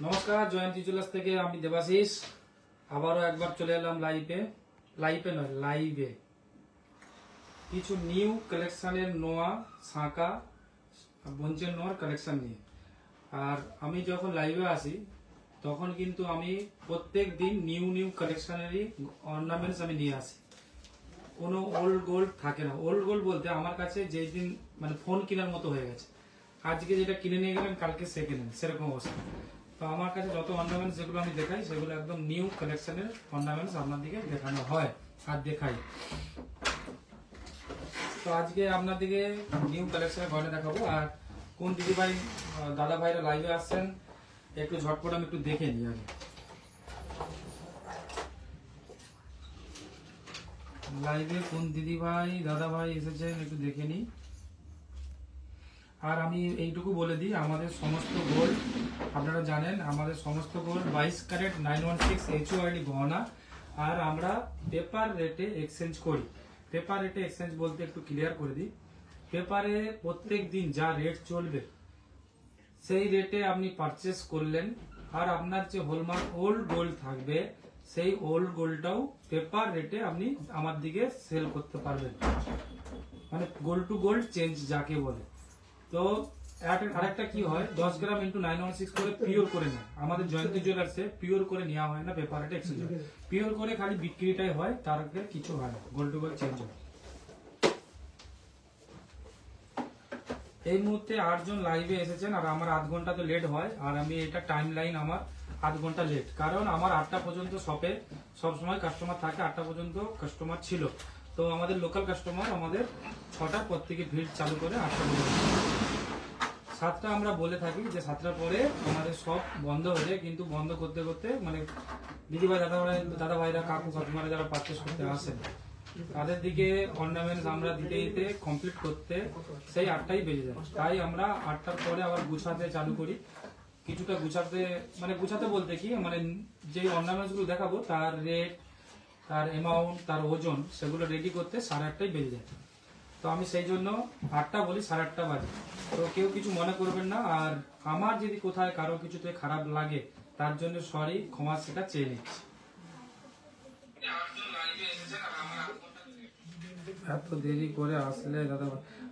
নমস্কার, জয়ন্তী জুয়েলার্স থেকে আমি দেবাশিস আবারও একবার চলে এলাম লাইভে কিছু নিউ কালেকশনের নোয়া শাঁকা বঞ্চের নোয়ার কালেকশন নিয়ে। আর আমি যখন লাইভে আসি তখন কিন্তু আমি প্রত্যেক দিন নিউ কালেকশনেরই অর্নামেন্টস আমি নিয়ে আসি। কোনো ওল্ড গোল্ড থাকে না। ওল্ড গোল্ড বলতে আমার কাছে যেই দিন মানে ফোন কেনার মতো হয়ে গেছে, আজকে যেটা কিনে নিয়ে গেলেন কালকে সে কেনেন, সেরকম অবস্থা। তো আমার কাছে যত অর্নামেন্টস যেগুলো আমি দেখাই সেগুলো একদম নিউ কালেকশনের অর্নামেন্টস আপনাদেরকে দেখানো হয় আর দেখাই। তো আজকে আপনাদেরকে নিউ কালেকশনের গয়না দেখাবো। আর কোন দিদিভাই দাদা ভাইরা লাইভে আসছেন একটু ঝটপট আমি একটু দেখে নিই আগে। লাইভে কোন দিদিভাই দাদা ভাই এসেছেন একটু দেখে নিই। আর আমি এইটুকু বলে দিই, আমাদের সমস্ত গোল্ড আপনারা জানেন, আমাদের সমস্ত গোল্ড 22 ক্যারেট 916 HOID গহনা। আর আমরা পেপার রেটে এক্সচেঞ্জ করি। পেপার রেটে এক্সচেঞ্জ বলতে একটু ক্লিয়ার করে দিই, পেপারে প্রত্যেক দিন যা রেট চলবে সেই রেটে আপনি পারচেস করলেন। আর আপনার যে হলমার্ক ওল্ড গোল্ড থাকবে সেই ওল্ড গোল্ডটাও পেপার রেটে আপনি আমার দিকে সেল করতে পারবেন, মানে গোল্ড টু গোল্ড চেঞ্জ যাকে বলে। তো আরেকটা কি হয়, 10 গ্রাম ইন্টু 916 করে পিওর করে নেয় আমাদের জয়ন্তী জুয়েলার্সে। পিওর করে নেওয়া হয় না, পেপার রেটে এক্সচেঞ্জ হয়। পিওর করে খালি বিক্রিটাই হয়, তার আগে কিছু হয় না, গোল্ড টু গোল্ড চেঞ্জ হয়। এই মুহূর্তে 8 জন লাইভে এসেছেন আর আমার আধ ঘন্টা তো লেট হয়। আর আমি এটা টাইম লাইন আমার আধ ঘন্টা লেট, কারণ আমার 8টা পর্যন্ত শপে সবসময় কাস্টমার থাকে। 8টা পর্যন্ত কাস্টমার ছিল, তো আমাদের লোকাল কাস্টমার আমাদের 6টার পর থেকে ভিড় চালু করে 8টা পর্যন্ত। 7টা আমরা বলে থাকি যে 7টার পরে আমাদের সব বন্ধ হয়ে যায়, কিন্তু বন্ধ করতে করতে মানে দিদিভাই দাদা ভাইরা কাকু কাকিমারা যারা পারচেস করতে আসেন তাদের দিকে অর্নামেন্টস আমরা দিতে দিতে কমপ্লিট করতে সেই 8টাই বেজে যায়। তাই আমরা 8টার পরে আবার গুছাতে চালু করি। কিছুটা গুছাতে বলতে কি, মানে যে অর্নামেন্টস গুলো দেখাবো তার রেট, তার অ্যামাউন্ট, তার ওজন সেগুলো রেডি করতে 8:30টাই বেজে যায়। তো আমি সেই জন্য 8টা বলি, 8:30 বাজে। তো কেউ কিছু মনে করবেন না। আর আমার যদি কোথায় কারো কিছুতে খারাপ লাগে তার জন্য সরি, ক্ষমা সেটা চেয়ে নিচ্ছি। এত দেরি করে আসলে দাদা,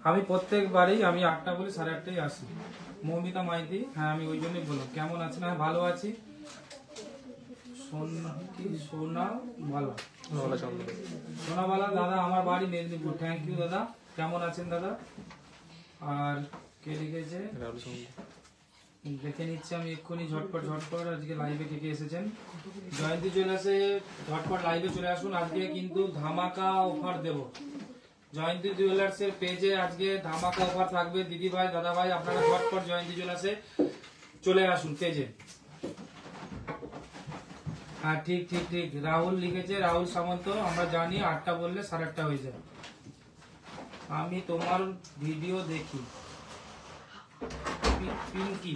আমি প্রত্যেকবারই আমি 8টা বলি 8:30টাই আসি। মৌমিতা মাইতি, হ্যাঁ আমি ওই জন্যই বললাম। কেমন আছেন? হ্যাঁ ভালো আছি। সোনাবালা দাদা, আমার বাড়ি মেদিনীপুর। থ্যাংক ইউ দাদা। কেমন আছেন দাদা? আর কে লিখেছে দেখে নিচ্ছে আমি এক্ষুনি ঝটপট। আজকে লাইভে কে কে এসেছেন? জয়ন্তী জুয়েলার্সে ঝটপট লাইভে চলে আসুন। আজকে কিন্তু ধামাকা অফার দেব। জয়ন্তী জুয়েলার্সের পেজে আজকে ধামাকা অফার থাকবে। দিদি ভাই দাদা ভাই আপনারা ঝটপট জয়ন্তী জুয়েলার্সে চলে আসুন পেজে। হ্যাঁ ঠিক রাহুল লিখেছে, রাহুল সামন্ত। আমরা জানি 8টা বললে 8:30 হয়ে যায়। আমি তোমার ভিডিও দেখি।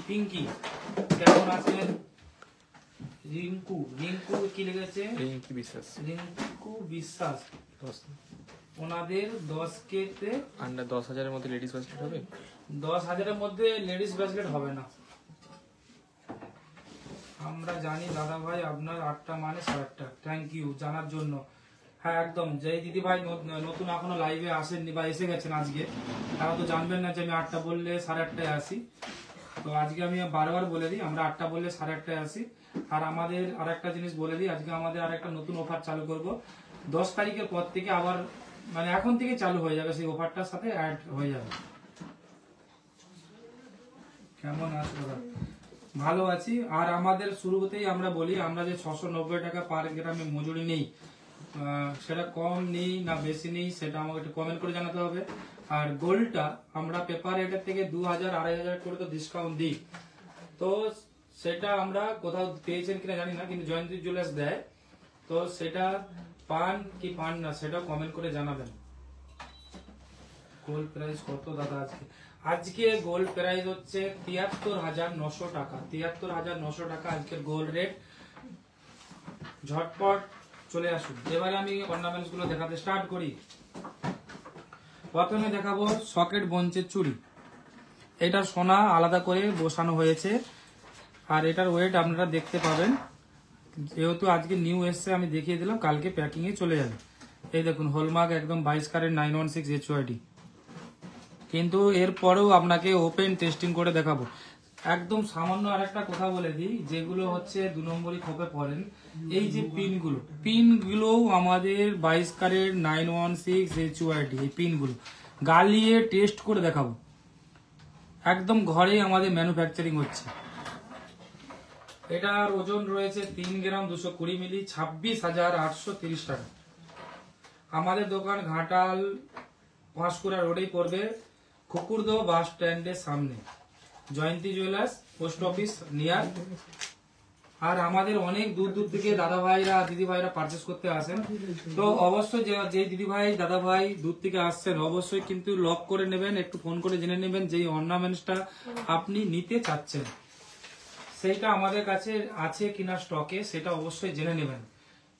পিঙ্কি কেমন আছেন? রিঙ্কু কি লিখেছে? রিঙ্কু বিশ্বাস। ওনাদের 10K-তে আন্ডার 10,000-এর মধ্যে লেডিস ব্রেসলেট হবে। 10,000-এর মধ্যে লেডিস ব্রেসলেট হবে না। আমরা জানি দাদা ভাই আপনার 8টা মানে 8:30। থ্যাংক ইউ জানার জন্য। হ্যাঁ একদম, যে দিদি ভাই নতুন এখনো লাইভে আসেননি বা এসে গেছেন আজকে, তারা তো জানবেন না যে আমি 8টা বললে 8:30 আসি। তো আজকে আমি বারবার বলে দিই, আমরা 8টা বললে 8:30 আসি। আর আমাদের আরেকটা জিনিস বলে দিই, আজকে আমাদের আরেকটা নতুন অফার চালু করব। 10 তারিখের পর থেকে আবার মানে এখন থেকে চালু হয়ে যাবে, সেই অফারটার সাথে অ্যাড হয়ে যাবে। কেমন আছো দাদা? ভালো আছি। আর আমাদের শুরুতেই আমরা বলি, আমরা যে 690 টাকা পার গ্রামে মজুরি নেই, সেটা কম নেই না বেশি নেই, সেটা আমাকে একটু কমেন্ট করে জানাতে হবে। আর গোল্ডটা আমরা পেপার রেটের থেকে 2,000-2,500 করে তো ডিসকাউন্ট দিই। তো সেটা আমরা কোথাও পেয়েছেন কিনা জানি না, কিন্তু জয়ন্তী জুয়েলার্স দেয়। তো সেটা পান কি পান না সেটাও কমেন্ট করে জানাবেন। গোল্ড প্রাইস কত দাদা আজকে? আজকে গোল্ড প্রাইস হচ্ছে 73,900 টাকা। 73,900 টাকা আজকের গোল্ড রেট। ঝটপট চলে আসুন। এবারে আমি অর্নামেন্টস গুলো দেখাতে স্টার্ট করি। প্রথমে দেখাবো সকেট বঞ্চের চুড়ি। এটা সোনা আলাদা করে বসানো হয়েছে। আর এটার ওয়েট আপনারা দেখতে পাবেন, যেহেতু আজকে নিউ এসছে আমি দেখিয়ে দিলাম, কালকে প্যাকিং এ চলে যাবে। এই দেখুন হলমার্ক একদম 22 ক্যারেট 916 HYD। কিন্তু এরপরেও আপনাকে ওপেন টেস্টিং করে দেখাবো। একদম সামান্য আরেকটা কথা বলে দিই, যেগুলো হচ্ছে 2 নম্বরই খোপে পড়েন, এই যে পিনগুলো আমাদের 22 ক্যারেট 916 HYD, এই পিনগুলো গালিয়ে টেস্ট করে দেখাবো। একদম ঘরেই আমাদের ম্যানুফ্যাকচারিং হচ্ছে। এটার ওজন রয়েছে 3 গ্রাম 220 মিলি, 26,830 টাকা। আমাদের দোকান ঘাটাল পাঁশকুড়া রোডেই পড়বে, খুকুরদহ বাস স্ট্যান্ডের সামনে, জয়ন্তী জুয়েলার্স, পোস্ট অফিস নিয়ার। আর আমাদের অনেক দূর দূর থেকে দাদা ভাইরা দিদি ভাইরা পারচেস করতে আসেন। তো অবশ্যই যে দিদি ভাই দাদা ভাই দূর থেকে আসছেন অবশ্যই কিন্তু লক করে নেবেন, একটু ফোন করে জেনে নেবেন যে অর্নামেন্টসটা আপনি নিতে চাচ্ছেন সেইটা আমাদের কাছে আছে কিনা স্টকে, সেটা অবশ্যই জেনে নেবেন।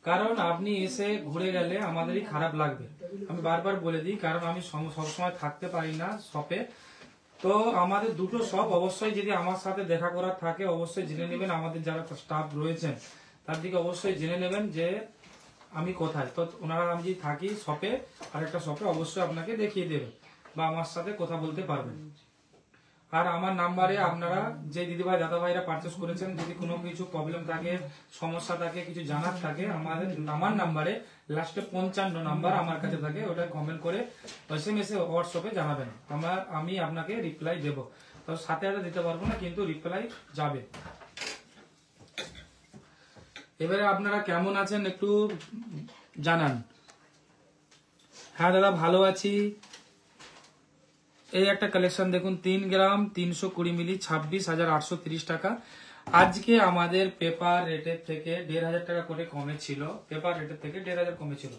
কারণ আপনি এসে ঘুরে গেলে আমাদেরই খারাপ লাগবে, আমি বারবার বলে দিই, কারণ আমি সবসময় থাকতে পারি না শপে। তো আমাদের দুটো শপ, অবশ্যই যদি আমার সাথে দেখা করার থাকে অবশ্যই জেনে নেবেন, আমাদের যারা স্টাফ রয়েছেন তার দিকে অবশ্যই জেনে নেবেন যে আমি কোথায়। তো ওনারা আমি যদি থাকি শপে, আরেকটা শপে অবশ্যই আপনাকে দেখিয়ে দেবে বা আমার সাথে কথা বলতে পারবেন। আর আমার নাম্বারে আপনারা যে দিদিভাই দাদা ভাইরা পারচেস করেছেন, যদি কোনো কিছু প্রবলেম থাকে, সমস্যা থাকে, কিছু জানার থাকে, আমার নাম্বারে লাস্টে 55 নাম্বার আমার কাছে থাকে, ওটা কমেন্ট করে SMS এ হোয়াটসঅ্যাপে জানাবেন, আমি আপনাকে রিপ্লাই দেব। তো সাথে সাথে দিতে পারবো না, কিন্তু রিপ্লাই যাবে। এবারে আপনারা কেমন আছেন একটু জানান। হ্যাঁ দাদা ভালো আছি। এই একটা কালেকশন দেখুন, 3 গ্রাম 320 মিলি, 26,830 টাকা। আজকে আমাদের পেপার রেটের থেকে 1,500 টাকা করে কমে ছিল, পেপার রেটের থেকে 1,500 কমে ছিল।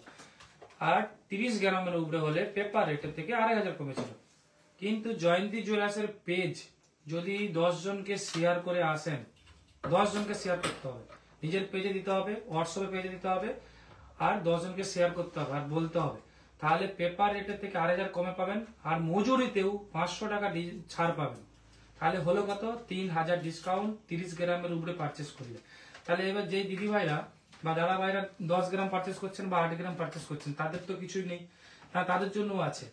আর 30 গ্রামের উপরে হলে পেপার রেটের থেকে 2,500 কমে ছিল। কিন্তু জয়ন্তী জুয়েলার্সের পেজ যদি 10 জনকে শেয়ার করে আসেন, 10 জনকে শেয়ার করতে হবে, নিজের পেজে দিতে হবে, হোয়াটসঅ্যাপে পেজে দিতে হবে, আর 10 জনকে শেয়ার করতে হবে আর বলতে হবে, তাহলে পেপার রেটের থেকে 2,500 কমে পাবেন। আর মজুরিতেও 500 টাকা ছাড় পাবেন। তাহলে হলো কত? 3,000 ডিসকাউন্ট 30 গ্রামের উপরে পারচেস করলে। তাহলে এবার যে দিদি ভাইরা বা দাদা ভাইরা 10 গ্রাম পারচেস করছেন বা 8 গ্রাম পারচেস করছেন, তাদের তো কিছুই নেই, তাদের জন্য আছে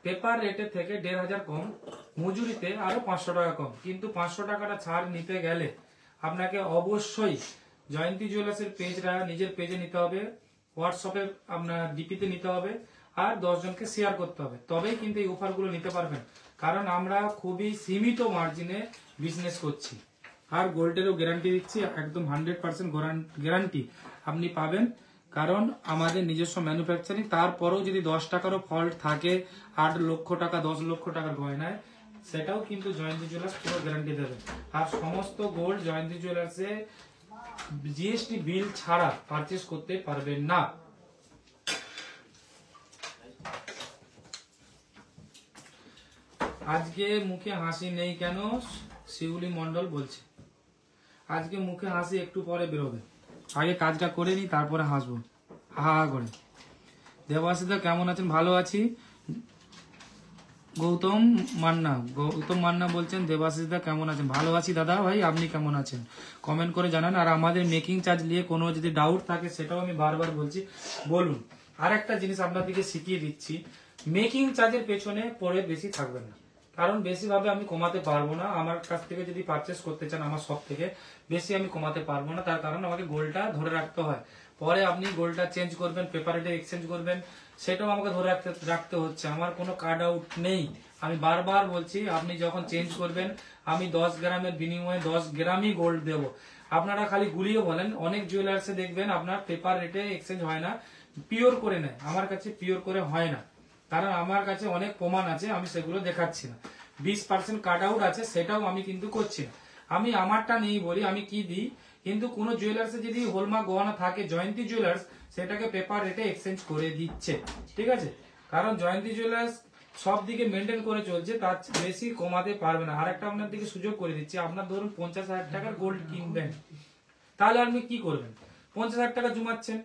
পেপার রেটের থেকে 1,500 কম, মজুরিতে আরো 500 টাকা কম। কিন্তু 500 টাকাটা ছাড় নিতে গেলে আপনাকে অবশ্যই জয়ন্তী জুয়েলার্সের পেজটা নিজের পেজে নিতে হবে, হোয়াটসঅ্যাপে আপনার ডিপিতে নিতে হবে, আর 10 জনকে শেয়ার করতে হবে, তবেই কিন্তু এই অফারগুলো নিতে পারবেন। কারণ আমরা খুবই সীমিত মার্জিনে বিজনেস করছি। আর গোল্ডেরও গ্যারান্টি দিচ্ছি, একদম 100% গ্যারান্টি আপনি পাবেন। কারণ আমাদের নিজস্ব ম্যানুফ্যাকচারিং, তারপরেও যদি 10 টাকারও ফল্ট থাকে, 8 লক্ষ টাকা 10 লক্ষ টাকার গয়নায়, সেটাও কিন্তু জয়ন্তী জুয়েলার্স পুরো গ্যারান্টি দেবে। আর সমস্ত গোল্ড জয়ন্তী জুয়েলার্সে জিএসটি বিল ছাড়া পারচেস করতে পারবেন না। আজকে মুখে হাসি নেই কেন? শিউলি মন্ডল বলছে আজকে মুখে হাসি একটু পরে বেরোবে, আগে কাজটা করে নি তারপরে হাসবো হা হা করে। দেবাশিসদা কেমন আছেন? ভালো আছি। গৌতম মান্না বলছেন দেবাশিসদা কেমন আছেন? ভালো আছি দাদা ভাই, আপনি কেমন আছেন কমেন্ট করে জানান। আর আমাদের মেকিং চার্জ নিয়ে কোনো যদি ডাউট থাকে সেটাও আমি বারবার বলছি, বলুন। আর একটা জিনিস আপনাদেরকে শিখিয়ে দিচ্ছি, মেকিং চার্জের পেছনে পড়ে বেশি থাকবেন না, কারণ বেশি ভাবে আমি কমাতে পারবো না। আমার কাছ থেকে যদি পারচেস করতে চান আমার শপ থেকে, বেশি আমি কমাতে পারবো না, তার কারণ আমাকে গোল্ডটা ধরে রাখতে হয়। পরে আপনি গোল্ডটা চেঞ্জ করবেন, পেপার রেটে এক্সচেঞ্জ করবেন, সেটাও আমাকে ধরে রাখতে হচ্ছে। আমার কোনো কার্ড আউট নেই, আমি বারবার বলছি। আপনি যখন চেঞ্জ করবেন, আমি 10 গ্রামের বিনিময়ে 10 গ্রামই গোল্ড দেব। আপনারা খালি গুলিয়ে বলেন, অনেক জুয়েলার্সে দেখবেন আপনার পেপার রেটে এক্সচেঞ্জ হয় না, পিওর করে নেয়। আমার কাছে পিওর করে হয় না, কারণ আমার কাছে অনেক প্রমাণ আছে, আমি সেগুলো দেখাচ্ছি না। 20% কাট আউট আছে, সেটাও আমি কিন্তু করছি না। আমি আমারটা নেই বলি, আমি কি দিই। কিন্তু কোন জুয়েলার্সে যদি হলমার্ক গহনা থাকে, জয়ন্তী জুয়েলার্স সেটাকে পেপার রেটে এক্সচেঞ্জ করে দিচ্ছে, ঠিক আছে? কারণ জয়ন্তী জুয়েলার্স সব দিকে মেনটেন করে চলছে, তার বেশি কমাতে পারবে না। আর একটা আপনার দিকে সুযোগ করে দিচ্ছি, আপনার ধরুন 50,000 টাকার গোল্ড কিনবেন, তাহলে আপনি কি করবেন? 50,000 টাকা জমাচ্ছেন,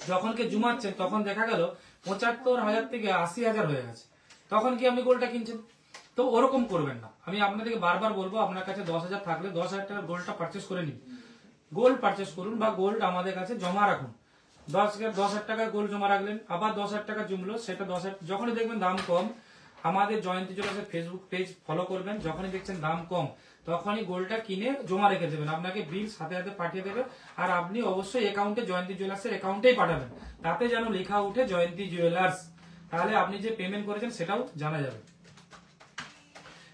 যখন কে জমাচ্ছেন তখন দেখা গেল 75,000 থেকে 80,000 হয়ে গেছে, তখন কি আপনি গোল্ডটা কিনছেন? তো ওরকম করবেন না। আমি আপনাদেরকে বারবার বলবো, আপনার কাছে 10,000 থাকলে 10,000 টাকার গোল্ডটা পারচেস করে নিন, গোল্ড পারচেস করুন বা গোল্ড আমাদের কাছে জমা রাখুন। 10,000 টাকার গোল্ড জমা রাখলেন, আবার 10,000 টাকা জমলো, সেটা 10,000 যখনই দেখবেন দাম কম, আমাদের জয়ন্তী জুয়েলার্সের ফেসবুক পেজ ফলো করবেন, যখনই দেখছেন দাম কম তখনই গোল্ডটা কিনে জমা রেখে দেবেন, আপনাকে বিল সাথে সাথে পাঠিয়ে দেবে। আর আপনি অবশ্যই অ্যাকাউন্টে জয়ন্তী জুয়েলার্সের অ্যাকাউন্টেই পাঠাবেন, তাতে যেন লেখা উঠে জয়ন্তী জুয়েলার্স, তাহলে আপনি যে পেমেন্ট করেছেন সেটাও জানা যাবে।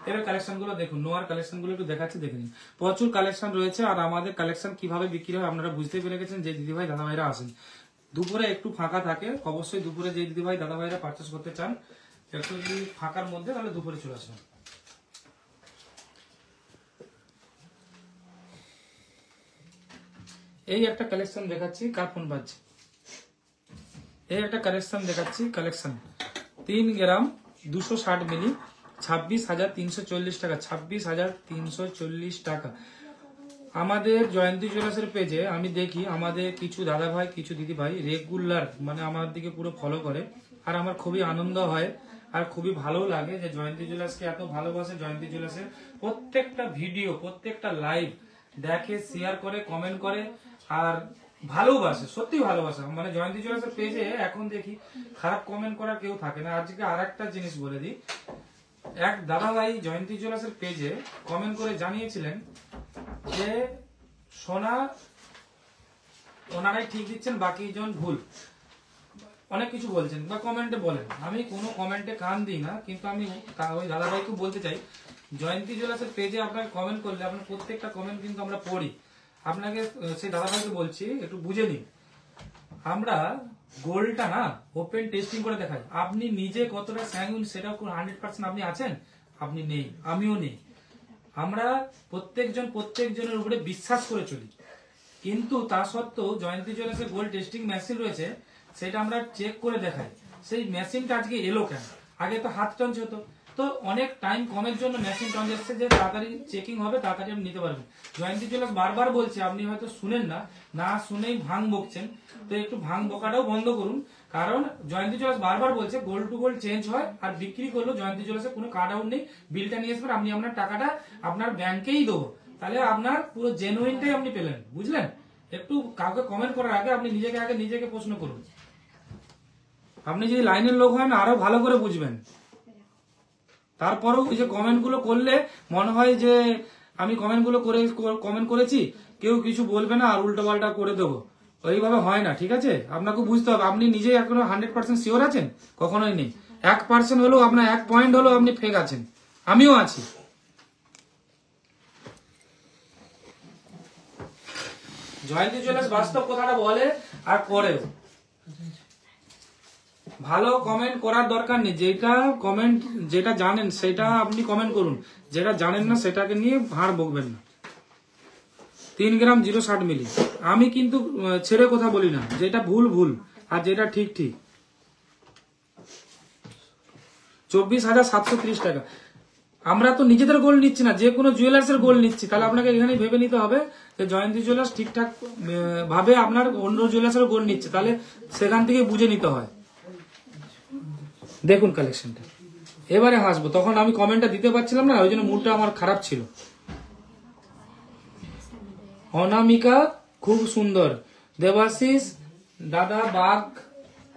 এবার কালেকশন গুলো দেখুন, নোয়ার কালেকশন গুলো একটু দেখাচ্ছি, দেখে নিন। প্রচুর কালেকশন রয়েছে, আর আমাদের কালেকশন কিভাবে বিক্রি হয় আপনারা বুঝতে পেরে গেছেন যে দিদিভাই দাদাভাইরা আসেন। দুপুরে একটু ফাঁকা থাকে, অবশ্যই দুপুরে যে দিদিভাই দাদাভাইরা পারচেস করতে চান একটু যদি ফাঁকার মধ্যে, তাহলে দুপুরে চলে আসবেন। এই একটা কালেকশন দেখাচ্ছি, কার ফোন বাজছে, এই একটা কালেকশন দেখাচ্ছি, কালেকশন 3 গ্রাম 260 মিলি 26,340 টাকা, 26,340 টাকা। আমাদের জয়ন্তী জুয়েলার্সের পেজে আমি দেখি আমাদের কিছু দাদা ভাই কিছু দিদি ভাই রেগুলার মানে আমার দিকে পুরো ফলো করে, আর আমার খুবই আনন্দ হয় আর খুবই ভালো লাগে যে জয়ন্তী জুয়েলার্সকে এত ভালোবাসে। জয়ন্তী জুয়েলার্সের প্রত্যেকটা ভিডিও প্রত্যেকটা লাইভ দেখে, শেয়ার করে, কমেন্ট করে আর ভালোবাসে, সত্যি ভালোবাসে। মানে জয়ন্তী জুয়েলার্সের পেজে এখন দেখি খারাপ কমেন্ট করার কেউ থাকে না। আজকে আর একটা জিনিস বলে দিই, এক দাদা ভাই জয়ন্তী জুয়েলার্সের পেজে কমেন্ট করে জানিয়েছিলেন যে সোনা ওনারাই ঠিক দিচ্ছেন, বাকি জন ভুল, অনেক কিছু বলছেন বা কমেন্টে বলেন। আমি কোনো কমেন্টে কান দিই না, কিন্তু আমি ওই দাদা ভাইকে বলতে চাই, জয়ন্তী জুয়েলার্সের পেজে আপনার কমেন্ট করলে আপনার প্রত্যেকটা কমেন্ট কিন্তু আমরা পড়ি। আপনাকে সেই দাদা ভাইকে বলছি একটু বুঝে নিন, আমরা গোল্ডটা না ওপেন টেস্টিং করে দেখাই। আপনি নিজে কতটা স্যাঙ্গুইন সেটাও 100% আপনি আছেন, আপনি নেই, আমিও নেই। আমরা প্রত্যেকজনের উপরে বিশ্বাস করে চলি, কিন্তু তা সত্ত্বেও জয়ন্তী জুয়েলার্সের গোল্ড টেস্টিং মেশিন রয়েছে, সেটা আমরা চেক করে দেখাই। সেই মেশিনটা আজকে এলো কেন? আগে তো হাত টঞ্চ হতো, তো অনেক টাইম কমের জন্য মেশিন টঞ্চ এসছে, যে তাড়াতাড়ি চেকিং হবে, তাড়াতাড়ি আপনি নিতে পারবেন। জয়ন্তী জুয়েলার্স বারবার বলছে, আপনি হয়তো শুনেন না, না শুনেই ভাং বকছেন, তো একটু ভাং বকাটাও বন্ধ করুন। কারণ জয়ন্তী জুয়েলার্স বারবার বলছে গোল্ড টু গোল্ড চেঞ্জ হয়, আর বিক্রি করলেও জয়ন্তী জুয়েলার্সের কোনো কার্ড আউট নেই, বিলটা নিয়ে আসবেন, আপনি আপনার টাকাটা আপনার ব্যাংকেই দেবো, তাহলে আপনার পুরো জেনুইনটাই আপনি পেলেন। বুঝলেন? একটু কাউকে কমেন্ট করার আগে আপনি নিজেকে প্রশ্ন করুন। আপনি যদি লাইনের লোক হয় না, আরো ভালো করে বুঝবেন। তারপরেও এই যে কমেন্ট গুলো করলে মনে হয় যে আমি কমেন্ট করেছি, কেউ কিছু বলবে না আর উল্টো পাল্টা করে দেবো, ওইভাবে হয় না, ঠিক আছে? আপনাকে বুঝতে হবে, আপনি নিজে এখনো 100% শিওর আছেন? কখনোই নেই। 1% হলেও আপনার 1 পয়েন্ট হলেও আপনি ফেক আছেন, আমিও আছি। জয়ন্তী জুয়েলার্স বাস্তব কথাটা বলে আর করেও। ভালো কমেন্ট করার দরকার নেই, যেটা জানেন সেটা আপনি কমেন্ট করুন, যেটা জানেন না সেটাকে নিয়ে ভাঁড় বকবেন না। 3 গ্রাম 060 মিলি। আমি কিন্তু ছেড়ে কথা বলি না, যেটা ভুল আর যেটা ঠিক। 24,730 টাকা। আমরা তো নিজেদের গোল্ড নিচ্ছি না, যে কোনো জুয়েলার্সের গোল্ড নিচ্ছি, তাহলে আপনাকে এখানে ভেবে নিতে হবে যে জয়ন্তী জুয়েলার্স ঠিকঠাক ভাবে আপনার অন্য জুয়েলার্সের গোল্ড নিচ্ছে, তাহলে সেখান থেকে বুঝে নিতে হয়। দেখুন কালেকশনটা, এবারে হাসবো, তখন আমি কমেন্টটা দিতে পারছিলাম না, ওই জন্য মুডটা আমার খারাপ ছিল। অনামিকা খুব সুন্দর। দেবাশিস দাদা রাগ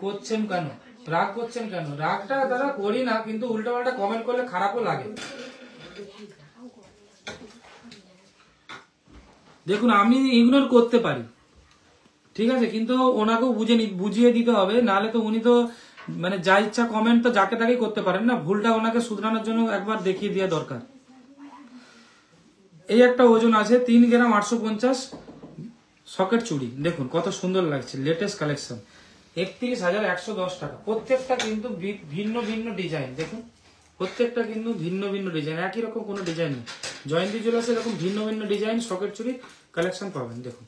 করছেন কেন? রাগটা দাদা করি না, কিন্তু উল্টো পাল্টা কমেন্ট করলে খারাপও লাগে। দেখুন আমি ইগনোর করতে পারি, ঠিক আছে, কিন্তু ওনাকেও বুঝিয়ে দিতে হবে, নাহলে তো উনি তো মানে যা ইচ্ছা কমেন্ট তো যাকে তাকেই করতে পারেন না। ভুলটা ওনাকে শুধরানোর জন্য একবার দেখিয়ে দেওয়া দরকার। এই একটা ওজন আছে 3 গ্রাম 850 সকেট চুড়ি, দেখুন কত সুন্দর লাগছে, লেটেস্ট কালেকশন, 31,110 টাকা। প্রত্যেকটা কিন্তু ভিন্ন ডিজাইন, দেখুন প্রত্যেকটা কিন্তু ভিন্ন ডিজাইন, একই রকম কোনো ডিজাইন নেই। জয়ন্তী জুয়েলার্সে এরকম ভিন্ন ডিজাইন সকেট চুড়ি কালেকশন পাবেন। দেখুন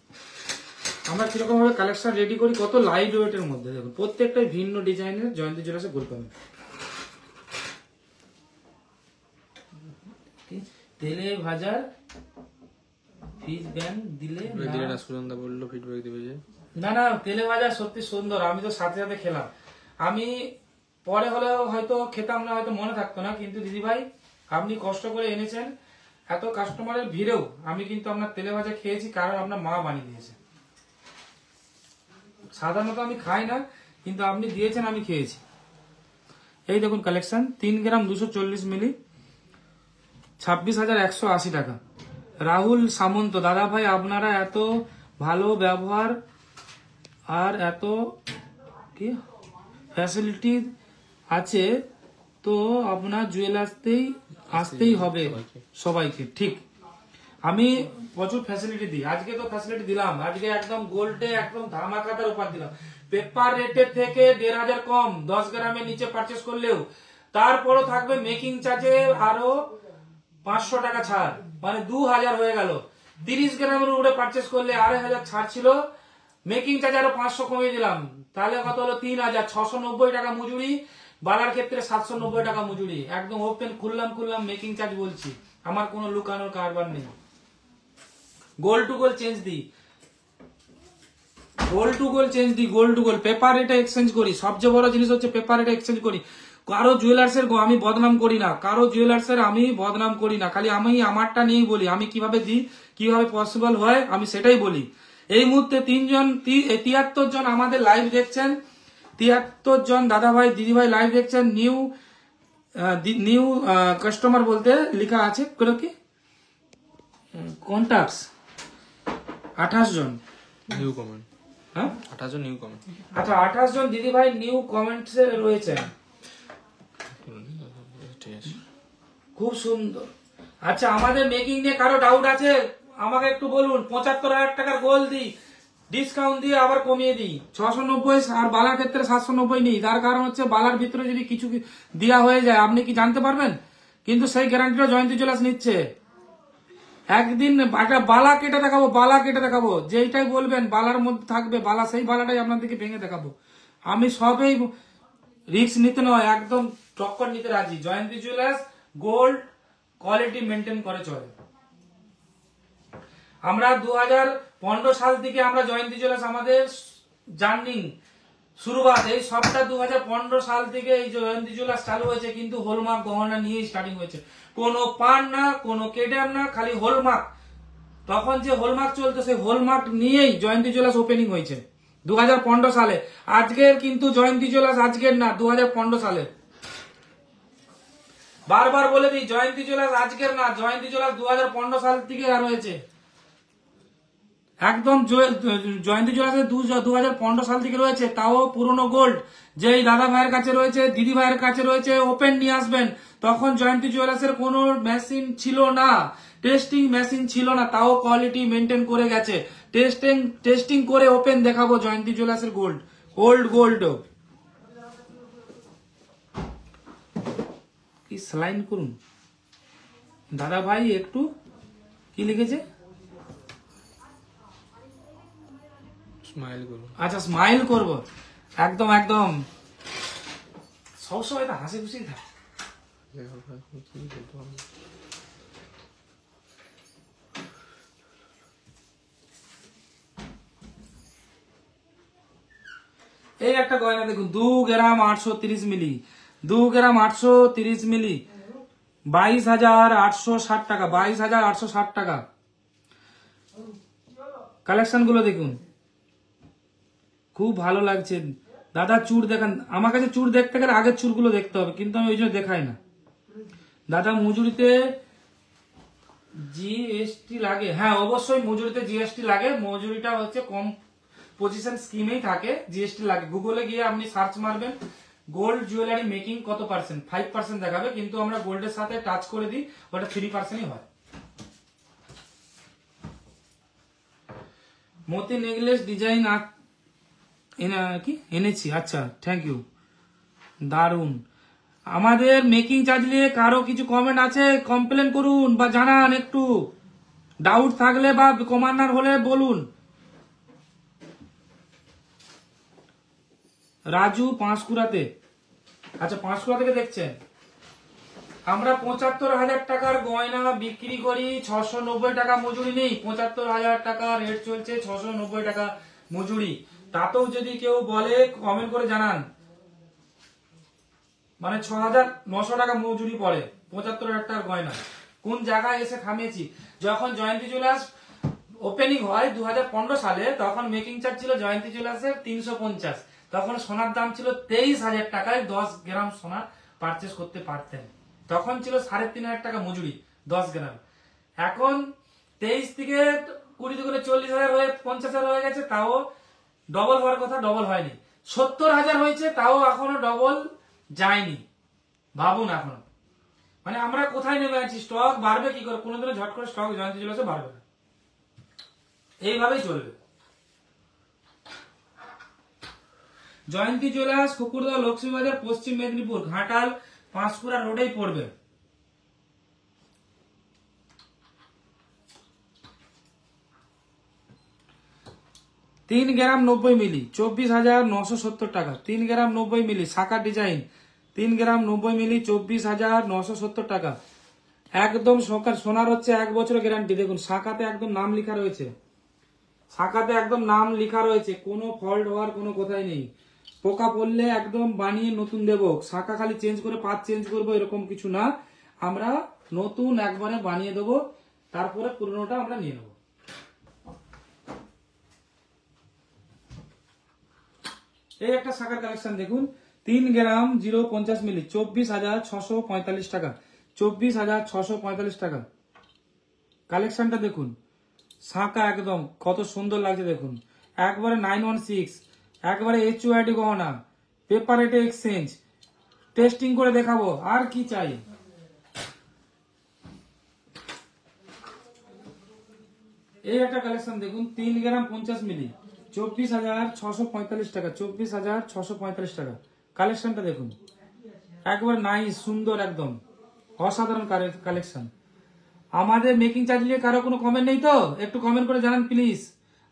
আমরা কিরকম ভাবে কালেকশন রেডি করি, কত লাইট ওয়েটের মধ্যে, দেখুন প্রত্যেকটাই ভিন্ন ডিজাইনের জয়ন্তী জুয়েলার্সে গোল্ড পাবেন। তেলে ভাজার ফিশ ব্যাং দিলে না, সুনন্দা বললো ফিডব্যাক দিবে যে না তেলে ভাজা সত্যি সুন্দর, আমি তো সাথে সাথে খেলাম। আমি পরে হলেও হয়তো খেতাম না, হয়তো মনে থাকতো না, কিন্তু দিদি ভাই আপনি কষ্ট করে এনেছেন, এত কাস্টমারের ভিড়েও আমি কিন্তু আপনার তেলে ভাজা খেয়েছি, কারণ আপনার মা বানিয়ে দিয়েছে। সাধারণত আমি খাই না, কিন্তু আপনি দিয়েছেন, আমি খেয়েছি। এই দেখুন কালেকশন, 3 গ্রাম 240 মিলি, 26,180 টাকা। রাহুল সামন্ত, দাদা ভাই আপনারা এত ভালো ব্যবহার আর এত কি ফ্যাসিলিটি আছে, তো আপনার জুয়েলার্সতেই আসতেই হবে সবাইকে। ঠিক, আমি প্রচুর ফ্যাসিলিটি দিই। আজকে তো ফ্যাসিলিটি দিলাম, আজকে একদম গোল্ডে একদম ধামাকাদার অফার দিলাম। পেপার রেটের থেকে 1,500 কম, 10 গ্রামের নিচে পারচেস করলেও তারপরও থাকবে মেকিং চার্জে আরো 500 টাকা ছাড়, মানে 2,000 হয়ে গেল। 30 গ্রামের উপরে পারচেস করলে 2,500 ছাড় ছিল, মেকিং চার্জ আরো 500 কমিয়ে দিলাম, তাহলে কত হলো 3,690 টাকা মজুরি। বালার ক্ষেত্রে 790 টাকা মজুরি। একদম ওপেন খুললাম মেকিং চার্জ বলছি, আমার কোনো লুকানোর কারবার নেই। গোল্ড টু গোল্ড চেঞ্জ দিই, গোল্ড টু গোল্ড চেঞ্জ দিই, গোল্ড টু গোল্ড পেপার রেটে এক্সচেঞ্জ করি। সবচেয়ে বড় জিনিস হচ্ছে পেপার রেটে এক্সচেঞ্জ করি। কারো জুয়েলার্সের আমি বদনাম করি না, কারো জুয়েলার্সের আমি বদনাম করি না, খালি আমি আমারটা নিয়েই বলি। আমি কিভাবে দিই, কিভাবে পসিবল হয়, আমি সেটাই বলি। এই মুহূর্তে 73 জন আমাদের লাইভ দেখছেন, 73 জন দাদা ভাই দিদি ভাই লাইভ দেখছেন। নিউ কাস্টমার বলতে লেখা আছে কি কন্টাক্টস 28 জন নিউ কমেন্ট, হ্যাঁ 28 জন নিউ কমেন্ট। আচ্ছা, 28 জন দিদি ভাই নিউ কমেন্টসে রয়েছে, ঠিক আছে, খুব সুন্দর। আচ্ছা, আমাদের মেকিং নিয়ে কারো ডাউট আছে আমাকে একটু বলুন। 75,000 টাকার গোল দিই, ডিসকাউন্ট দিয়ে আবার কমিয়ে দিই 690, আর বালার ক্ষেত্রে 790 নিই। তার কারণ হচ্ছে বালার ভিতরে যদি কিছু দেওয়া হয়ে যায় আপনি কি জানতে পারবেন, কিন্তু সেই গ্যারান্টিটা জয়ন্তী জুয়েলার্স নিচ্ছে। একদিন একটা বালা কেটে দেখাবো, বালা কেটে দেখাবো, যেইটাই বলবেন বালার মধ্যে থাকবে বালা, সেই বালাটাই আপনাদেরকে ভেঙে দেখাবো। আমি সবই রিস্ক নিতে নয়, একদম টক্কর নিতে রাজি। জয়ন্তী জুয়েলার্স গোল্ড কোয়ালিটি মেনটেন করে চলে। আমরা 2015 সাল থেকে আমরা জয়ন্তী জুয়েলার্স আমাদের জার্নি শুরুবাত, এই সবটা 2015 সাল থেকে এই জয়ন্তী জুয়েলার্স চালু হয়েছে, কিন্তু হলমার্ক গহনা নিয়েই স্টার্টিং হয়েছে। কোনো পান না, কোনো কেডাম না, খালি হলমার্ক। তখন যে হলমার্ক চলতো সেই হলমার্ক নিয়েই জয়ন্তী জুয়েলার্স ওপেনিং হয়েছে 2015 সালে। আজকের কিন্তু জয়ন্তী জুয়েলার্স আজকের না, 2015 সালে। বারবার বলে দিই, জয়ন্তী জুয়েলার্স আজকের না, জয়ন্তী জুয়েলার্স 2015 সাল থেকে আর হয়েছে। একদম জয়ন্তী জুয়েলার্সের 2015 সাল থেকে রয়েছে, তাও পুরনো গোল্ড। যেই দাদা ভাইয়ের কাছে রয়েছে, দিদি ভাইয়ের কাছে রয়েছে, ওপেন নিয়ে আসবেন। তখন জয়ন্তী জুয়েলার্সের কোনো মেশিন ছিল না, টেস্টিং মেশিন ছিল না, তাও কোয়ালিটি মেনটেন করে গেছে। টেস্টিং করে ওপেন দেখাবো জয়ন্তী জুয়েলার্সের গোল্ড, গোল্ড কি স্লাইন করুন দাদা ভাই। একটু কি লিখেছে, স্মাইল করুন। আচ্ছা, স্মাইল করবো, একদম একদম সবসময় তো হাসি খুশি থাক। এই একটা গয়না দেখুন, 2 গ্রাম 830 মিলি, 2 গ্রাম 830 মিলি, 22,860 টাকা, 22,860 টাকা। কালেকশন গুলো দেখুন, খুব ভালো লাগছে। দাদা চুড় দেখান, আমার কাছে চুড় দেখতে গেলে আগের চুড়গুলো দেখতে হবে, কিন্তু আমি ওই জন্য দেখাই না। দাদা মজুরিতে জিএসটি লাগে? হ্যাঁ, অবশ্যই মজুরিতে জিএসটি লাগে। মজুরিটা হচ্ছে কম পজিশন স্কিমেই থাকে, জিএসটি লাগে। গুগলে গিয়ে আপনি সার্চ মারবেন গোল্ড জুয়েলারি মেকিং কত পার্সেন্ট, 5% দেখাবে, কিন্তু আমরা গোল্ডের সাথে টাচ করে দিই, ওটা 3%ই হয়। মতি নেকলেস ডিজাইন কি এনেছি, আচ্ছা থ্যাংক ইউ, দারুন। আমাদের মেকিং চার্জ নিয়ে কারো কিছু কমেন্ট আছে, কমপ্লেন করুন বা জানান, একটু ডাউট থাকলে বা কমান্ডার হলে বলুন। রাজু পাঁশকুড়াতে, আচ্ছা পাঁশকুড়া থেকে দেখছেন। আমরা 75,000 টাকার গয়না বিক্রি করি, 690 টাকা মজুরি নেই। 75,000 টাকা রেট চলছে, 690 টাকা মজুরি। তাতেও যদি কেউ বলে কমেন্ট করে জানান, মানে 6,900 টাকা মজুরি পড়ে। 75,000 টাকার গয়না। কোন জায়গায় এসে থামিয়েছি? যখন জয়ন্তী জুয়েলার্স ওপেনিং হয় 2015 সালে, তখন মেকিং চার্জ ছিল জয়ন্তী জুয়েলার্সের 350। তখন সোনার দাম ছিল 23,000 টাকায় 10 গ্রাম সোনা পারচেস করতে পারতেন। তখন ছিল 3,500 টাকা মজুরি 10 গ্রাম। এখন 23 থেকে 20 করে 40,000 হয়ে 50,000 হয়ে গেছে, তাও ডবল হওয়ার কথা, ডবল হয়নি। 70,000 হয়েছে, তাও এখনো ডবল যায়নি। ভাবুন এখনো, মানে আমরা কোথায় নেমে আছি? স্টক বাড়বে কি করে? কোনোদিনও ঝট করে স্টক জয়ন্তী জুয়েলার্সে বাড়বে না, এইভাবেই চলবে। জয়ন্তী জুয়েলার্স কুকুরদা, লক্ষ্মীবাজার, পশ্চিম মেদিনীপুর, ঘাটাল, পাঁশকুড়া রোডেই পড়বে। তিন গ্রাম 90 মিলি 24,970 টাকা। 3 গ্রাম 90 মিলি শাখা ডিজাইন 3 গ্রাম 90 মিলি 24,970 টাকা। একদম সকাল সোনার হচ্ছে 1 বছরের গ্যারান্টি। দেখুন শাখাতে একদম নাম লেখা রয়েছে, শাখাতে একদম নাম লেখা রয়েছে, কোনো ফল্ট হওয়ার কোনো কথাই নেই। পোকা পড়লে একদম বানিয়ে নতুন দেব। শাখা খালি চেঞ্জ করে পাত চেঞ্জ করবো এরকম কিছু না, আমরা নতুন একবারে বানিয়ে দেবো, তারপরে পুরনোটা আমরা নিয়ে নেবো। এই একটা শাখার কালেকশন দেখুন, 3 গ্রাম 050 মিলি 24,645 টাকা। 24,645 টাকা কালেকশনটা দেখুন। শাখা একদম কত সুন্দর লাগছে দেখুন, একবারে 916, একবারে HUID গহনা, পেপার রেটে এক্সচেঞ্জ, টেস্টিং করে দেখাবো, আর কি চাই। এই একটা কালেকশন দেখুন, 3 গ্রাম 50 মিলি 24,645 টাকা। 24,645 টাকা কালেকশনটা দেখুন, একবার নাইস, সুন্দর, একদম অসাধারণ কালেকশন। আমাদের মেকিং চার্জ নিয়ে কারো কোনো কমেন্ট নেই তো? একটু কমেন্ট করে জানান প্লিজ।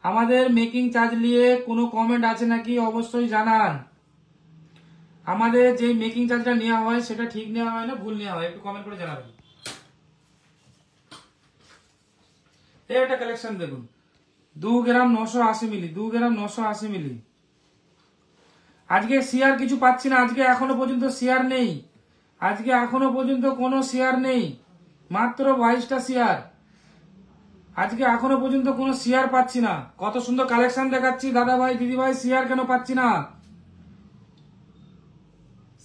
আমাদের মেকিং চার্জ নিয়ে কোনো কমেন্ট আছে নাকি অবশ্যই জানান। আমাদের যে মেকিং চার্জটা নেওয়া হয় সেটা ঠিক নেওয়া হয় না ভুল নেওয়া হয়, একটু কমেন্ট করে জানাবেন। এই একটা কালেকশন দেখুন, 2 গ্রাম 980 মিলি 2 গ্রাম 980 মিলি। আজকে শেয়ার কিছু পাচ্ছি না, আজকে এখনো পর্যন্ত শেয়ার নেই, আজকে এখনো পর্যন্ত কোনো শেয়ার নেই, মাত্র 22টা শেয়ার। আজকে এখনো পর্যন্ত কোনো শেয়ার পাচ্ছি না। কত সুন্দর কালেকশন দেখাচ্ছি দাদা ভাই দিদি ভাই, শেয়ার কেন পাচ্ছি না?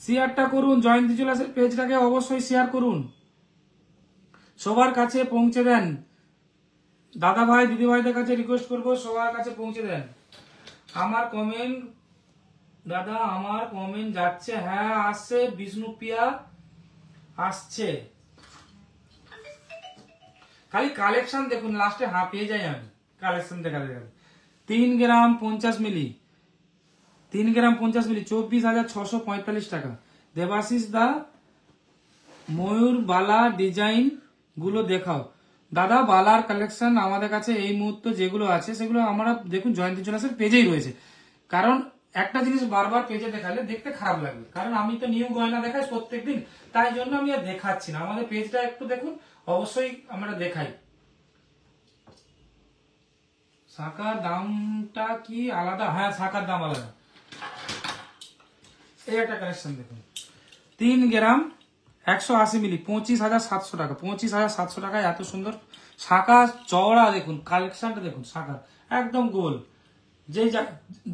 শেয়ারটা করুন, জয়ন্তী জুয়েলার্সের পেজটাকে অবশ্যই শেয়ার করুন, সবার কাছে পৌঁছে দেন। দাদা ভাই দিদি ভাইদের কাছে রিকোয়েস্ট করবো, সবার কাছে পৌঁছে দেন। আমার কমেন্ট দাদা, আমার কমেন্ট যাচ্ছে, হ্যাঁ আসছে, বিষ্ণুপ্রিয়া আসছে। খালি কালেকশন দেখুন, লাস্টে হাঁপিয়ে যাই আমি কালেকশন দেখাতে দেখাতে। 3 গ্রাম 50 মিলি 3 গ্রাম 50 মিলি 24,645 টাকা। দেবাশিস দা, ময়ূর বালা ডিজাইন গুলো দেখাও। দাদা বালার কালেকশন আমাদের কাছে এই মুহূর্তে যেগুলো আছে সেগুলো আমরা দেখুন জয়ন্তী জুয়েলার্সের পেজেই রয়েছে। কারণ একটা জিনিস বারবার পেজে দেখালে দেখতে খারাপ লাগবে, কারণ আমি তো নিউ গয়না দেখাই প্রত্যেকদিন, তাই জন্য আমি আর দেখাচ্ছি না। আমাদের পেজটা একটু দেখুন, অবশ্যই আমরা দেখাই। শাখার দামটা কি আলাদা? হ্যাঁ শাখার দাম আলাদা। এই একটা কালেকশন দেখুন, 3 গ্রাম 180 মিলি 25,700 টাকা। 25,700 টাকায় এত সুন্দর শাখা চওড়া দেখুন, কালেকশনটা দেখুন, শাখা একদম গোল,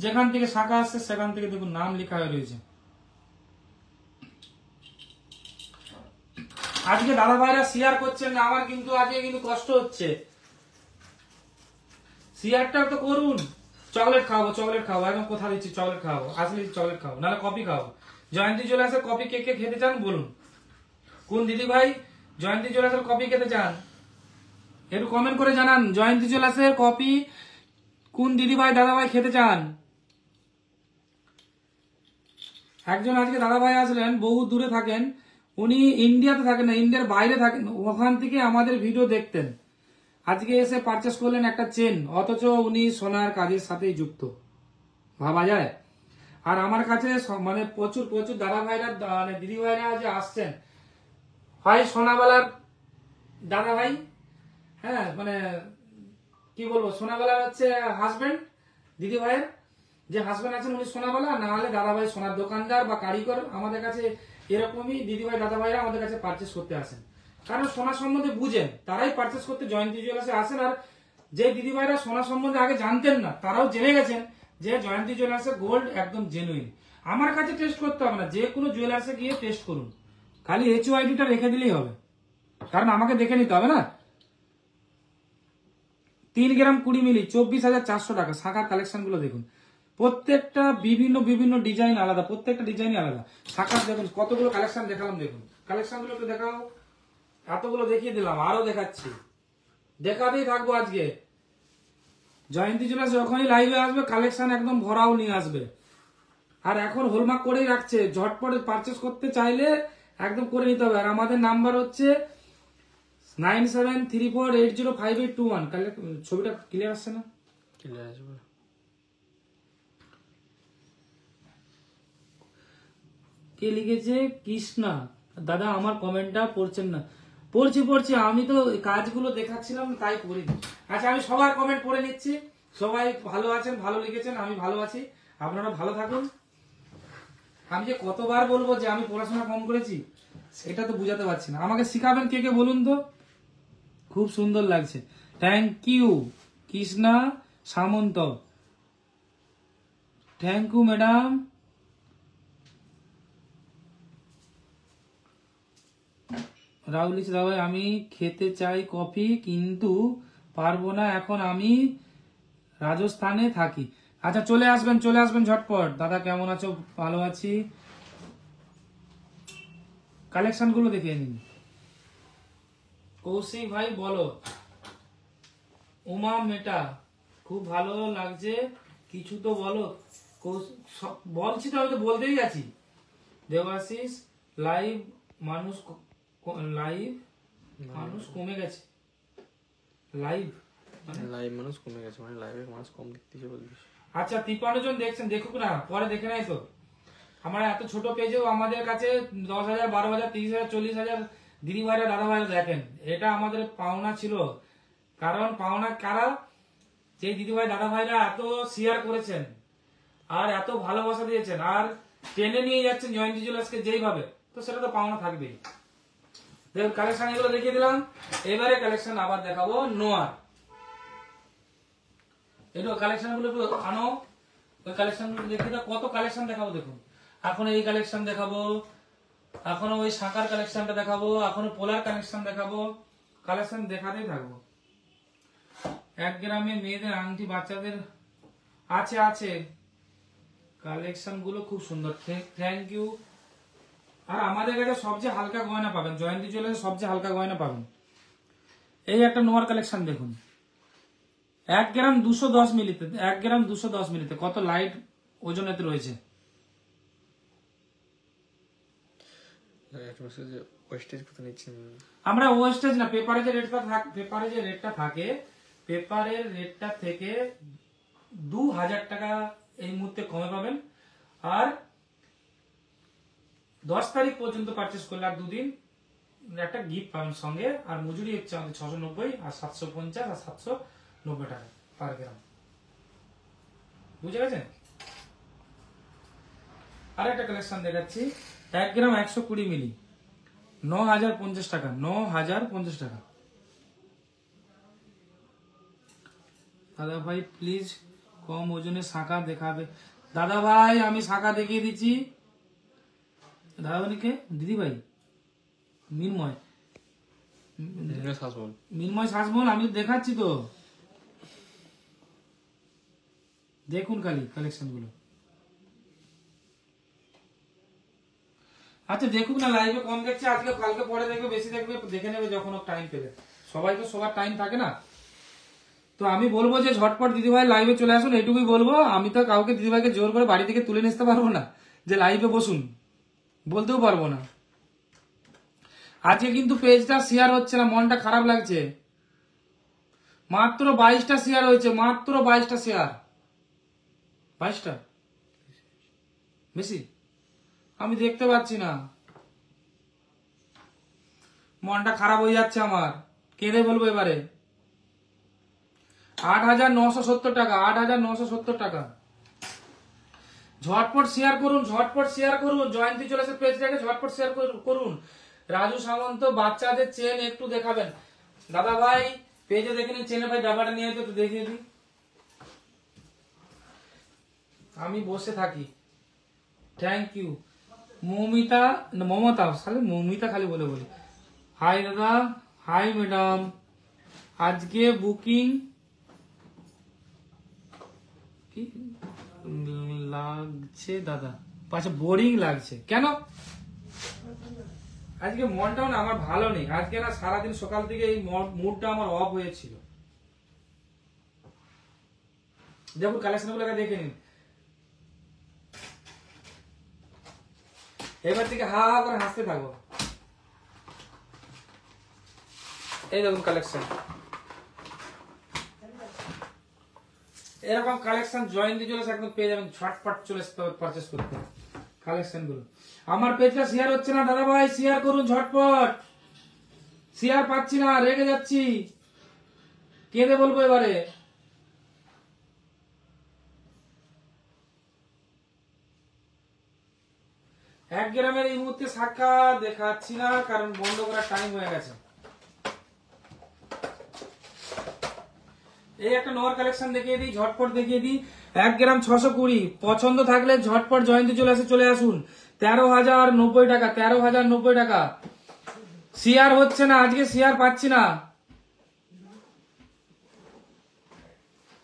যেখান থেকে শাখা আসছে সেখান থেকে দেখুন নাম লেখা হয়ে রয়েছে। আজকে দাদা ভাইরা শেয়ার করছেন না, আমার কিন্তু আজকে কিন্তু কষ্ট হচ্ছে। শেয়ারটা তো করুন। চকলেট খাওয়াবো, চকলেট খাওয়াবো, একদম কথা দিচ্ছি, চকলেট খাওয়াবো, আসলে চকলেট খাওয়াবো, নাহলে কফি খাওয়াবো। জয়ন্তী জুয়েলার্সের কফি কে কে খেতে চান বলুন? কোন দিদি ভাই জয়ন্তী জুয়েলার্সের কফি খেতে চান একটু কমেন্ট করে জানান। জয়ন্তী জুয়েলার্সের কফি কোন দিদি ভাই দাদা ভাই খেতে চান? একজন আজকে দাদা ভাই আসলেন, বহু দূরে থাকেন উনি, ইন্ডিয়াতে থাকেন না, ইন্ডিয়ার বাইরে থাকেন, ওখান থেকে আমাদের ভিডিও দেখতেন। আজকে এসে পারচেস করলেন একটা চেন, অথচ উনি সোনার কাজের সাথেই যুক্ত, ভাবা যায়? আর আমার কাছে মানে প্রচুর প্রচুর দাদা ভাইরা মানে দিদি ভাইরা যে আসছেন, হয় সোনাবেলার দাদা ভাই, হ্যাঁ মানে কি বলবো, সোনাবেলার হচ্ছে হাজবেন্ড, দিদি ভাইয়ের যে হাজবেন্ড আছেন উনি সোনাবেলা, না হলে দাদা ভাই সোনার দোকানদার বা কারিগর আমাদের কাছে এরকমই দিদিভাই দাদাভাইরা আমাদের কাছে পারচেস করতে আসেন, কারণ সোনা সম্বন্ধে বুঝেন, তারাই পারচেস করতে জয়ন্তী জুয়েলার্সে আসেন। আর যে দিদিভাইরা সোনা সম্বন্ধে আগে জানতেন না, তারাও জেনে গেছেন যে জয়ন্তী জুয়েলার্সের গোল্ড একদম জেনুইন। আমার কাছে টেস্ট করতে হবে না, যে কোনো জুয়েলার্সে গিয়ে টেস্ট করুন, খালি HYDটা রেখে দিলেই হবে, কারণ আমাকে দেখে নিতে হবে না। 3 গ্রাম 20 মিলি 24,400 টাকা। শাখার কালেকশন গুলো দেখুন, প্রত্যেকটা বিভিন্ন বিভিন্ন ডিজাইন আলাদা, প্রত্যেকটা ডিজাইনই আলাদা। শাখার দেখুন কতগুলো কালেকশন দেখালাম, দেখুন কালেকশন গুলো একটু দেখাও। এতগুলো দেখিয়ে দিলাম, আরো দেখাচ্ছি, দেখাতেই থাকবো আজকে। জয়ন্তী জুয়েলার্স যখনই লাইভে আসবে কালেকশন একদম ভরাও নিয়ে আসবে। আর এখন হোলমার্ক করেই রাখছে, ঝটপট পারচেস করতে চাইলে একদম করে নিতে হবে। আর আমাদের নাম্বার হচ্ছে 9734805821। ছবিটা ক্লিয়ার আসছে না? ক্লিয়ার আসবে। কে লিখেছে? কৃষ্ণা দাদা, আমার কমেন্টটা পড়ছেন না। পড়ছি, আমি তো কাজগুলো দেখাচ্ছিলাম তাই পড়ি। আচ্ছা, আমি সবার কমেন্ট পড়ে নিচ্ছি। সবাই ভালো আছেন, ভালো লিখেছেন, আমি ভালো আছি, আপনারা ভালো থাকুন। আমি যে কতবার বলবো যে আমি পড়াশোনা কম করেছি সেটা তো বুঝাতে পারছি না। আমাকে শিখাবেন কে কে বলুন তো। খুব সুন্দর লাগছে, thank you Krishna Samanta, thank you madam. Rahul দাদা, আমি খেতে চাই কফি কিন্তু পারবো না, এখন আমি রাজস্থানে থাকি। আচ্ছা, চলে আসবেন ঝটপট। দাদা কেমন আছো? ভালো আছি। কালেকশন গুলো দেখে নিন। কৌশিক ভাই বলো। উমা মেটা, খুব ভালো লাগছে, কিছু তো বলো। বলছি তো, আমি তো বলতেই আছি। দেবাশিস, লাইভ মানুষ কমে গেছে। লাইভ মানুষ কমে গেছে, মানে লাইভে মানুষ কম দেখতেছে বলছিস? আচ্ছা, 53 জন দেখছেন, দেখুক না, পরে দেখে নাই তো। আমরা এত ছোট পেজেও আমাদের কাছে 10,000, 12,000, 30,000, 40,000 দিদি ভাইরা দাদা ভাইরা দেখেন। এটা আমাদের পাওনা ছিল, কারণ পাওনা কারা? যে দিদি ভাই দাদা ভাইরা এত শেয়ার করেছেন আর এত ভালোবাসা দিয়েছেন আর টেনে নিয়ে যাচ্ছেন জয়ন্তী জুয়েলার্সকে যেইভাবে, তো সেটা তো পাওনা থাকবেই। দেখুন কালেকশন এগুলো দেখিয়ে দিলাম। এবারে কালেকশন আবার দেখাবো নোয়ার। একটু কালেকশন গুলো একটু আনো, ওই কালেকশন গুলো দেখিয়ে দাও। কত কালেকশন দেখাবো দেখুন। এখন এই কালেকশন দেখাবো, এখনো ওই শাঁখার কালেকশনটা দেখাবো, এখনো পোলার কালেকশন দেখাবো। কালেকশন দেখাতেই থাকবো। 1 গ্রামে মেয়েদের আংটি বাচ্চাদের আছে। কালেকশন গুলো খুব সুন্দর, থ্যাংক ইউ। আর আমাদের কাছে সবচেয়ে হালকা গয়না পাবেন, জয়ন্তী জুয়েলার্সে সবচেয়ে হালকা গয়না পাবেন। এই একটা নোয়ার কালেকশন দেখুন, 1 গ্রাম 210 মিলিতে, 1 গ্রাম 210 মিলিতে কত লাইট ওজনেতে রয়েছে। আমরা ওয়েস্টেজ না, পেপারে যে রেটটা থাকে, পেপারের রেটটা থেকে 2,000 টাকা এই মুহূর্তে কমে পাবেন। আর 10 তারিখ পর্যন্ত পারচেস করলে আর 2 দিন একটা গিফট পাবেন সঙ্গে। আর মজুরি হচ্ছে আমাদের 690 আর 750 আর 790 টাকা পার গ্রাম। বুঝে গেছেন? আর একটা কালেকশন দেখাচ্ছি, 1 গ্রাম 120 মিলি 9,050 টাকা, 9,050 টাকা। দাদা ভাই প্লিজ কম ওজনে শাঁখা দেখাবে। দাদা ভাই আমি শাঁখা দেখিয়ে দিচ্ছি। দাদা ভাই কে? দিদি ভাই মিনময় শাসমল, আমি দেখাচ্ছি তো, দেখুন খালি কালেকশন গুলো। আচ্ছা দেখুক না, লাইভে কম দেখছে আজকে, কালকে পরে দেখবে, বেশি দেখবে, দেখে নেবে যখন টাইম পেলে। সবাই তো সবার টাইম থাকে না। তো আমি বলবো যে ঝটপট দিদিভাই লাইভে চলে আসুন, এটুকুই বলবো। আমি তো কাউকে দিদিভাইকে জোর করে বাড়ি থেকে তুলে নিতে পারবো না যে লাইভে বসুন, বলতেও পারবো না। আজকে কিন্তু পেজটা শেয়ার হচ্ছে না, মনটা খারাপ লাগছে। মাত্র 22টা শেয়ার হয়েছে, মাত্র 22টা শেয়ার। 22টা বেশি আমি দেখতে পাচ্ছি না, মনটা খারাপ হয়ে যাচ্ছে আমার, কেঁদে বলবো এবারে। 8,970 টাকা, 8,970 টাকা। ঝটপট শেয়ার করুন, ঝটপট শেয়ার করুন, জয়ন্তী চলেছে পেজটাকে ঝটপট শেয়ার করুন। রাজু সামন্ত বাচ্চাদের চেন একটু দেখাবেন দাদা ভাই, পেজে দেখে নিন চেনে ভাই, ডাবাটা নিয়ে একটু দেখিয়ে দিই। আমি বসে থাকি, থ্যাংক ইউ। মৌমিতা, মমতা, খালি মৌমিতা খালি বলে বলি। হাই দাদা, হাই ম্যাডাম, আজকে বুকিং কি লাগছে দাদা? আচ্ছা, বোরিং লাগছে কেন? আজকে মনটাও না আমার ভালো নেই, আজকে না সারাদিন সকাল থেকে এই মুডটা আমার অফ হয়েছিল। দেখুন কালেকশন গুলোকে দেখে নিন, এবার থেকে হা হা করে হাসতে থাকবো। এই দেখুন কালেকশন, এরকম কালেকশন জয়েন্টি চলে একদম পেয়ে যাবেন, ঝটপট চলে আসতে হবে পারচেস করতে কালেকশন গুলো। আমার পেজটা শেয়ার হচ্ছে না দাদা ভাই, শেয়ার করুন ঝটপট। শেয়ার পাচ্ছি না, রেগে যাচ্ছি, কেঁদে বলবো এবারে। 1 গ্রামের এই মুহূর্তে শাখা দেখাচ্ছি না, কারণ বন্ধ করার টাইম হয়ে গেছে। এই একটা নোয়ার কালেকশন দেখিয়ে দিই, ঝটপট দেখিয়ে দিই। 1 গ্রাম 620, পছন্দ থাকলে ঝটপট জয়ন্তী চলে আসুন। 13,090 টাকা, 13,090 টাকা। শেয়ার হচ্ছে না, আজকে শেয়ার পাচ্ছি না।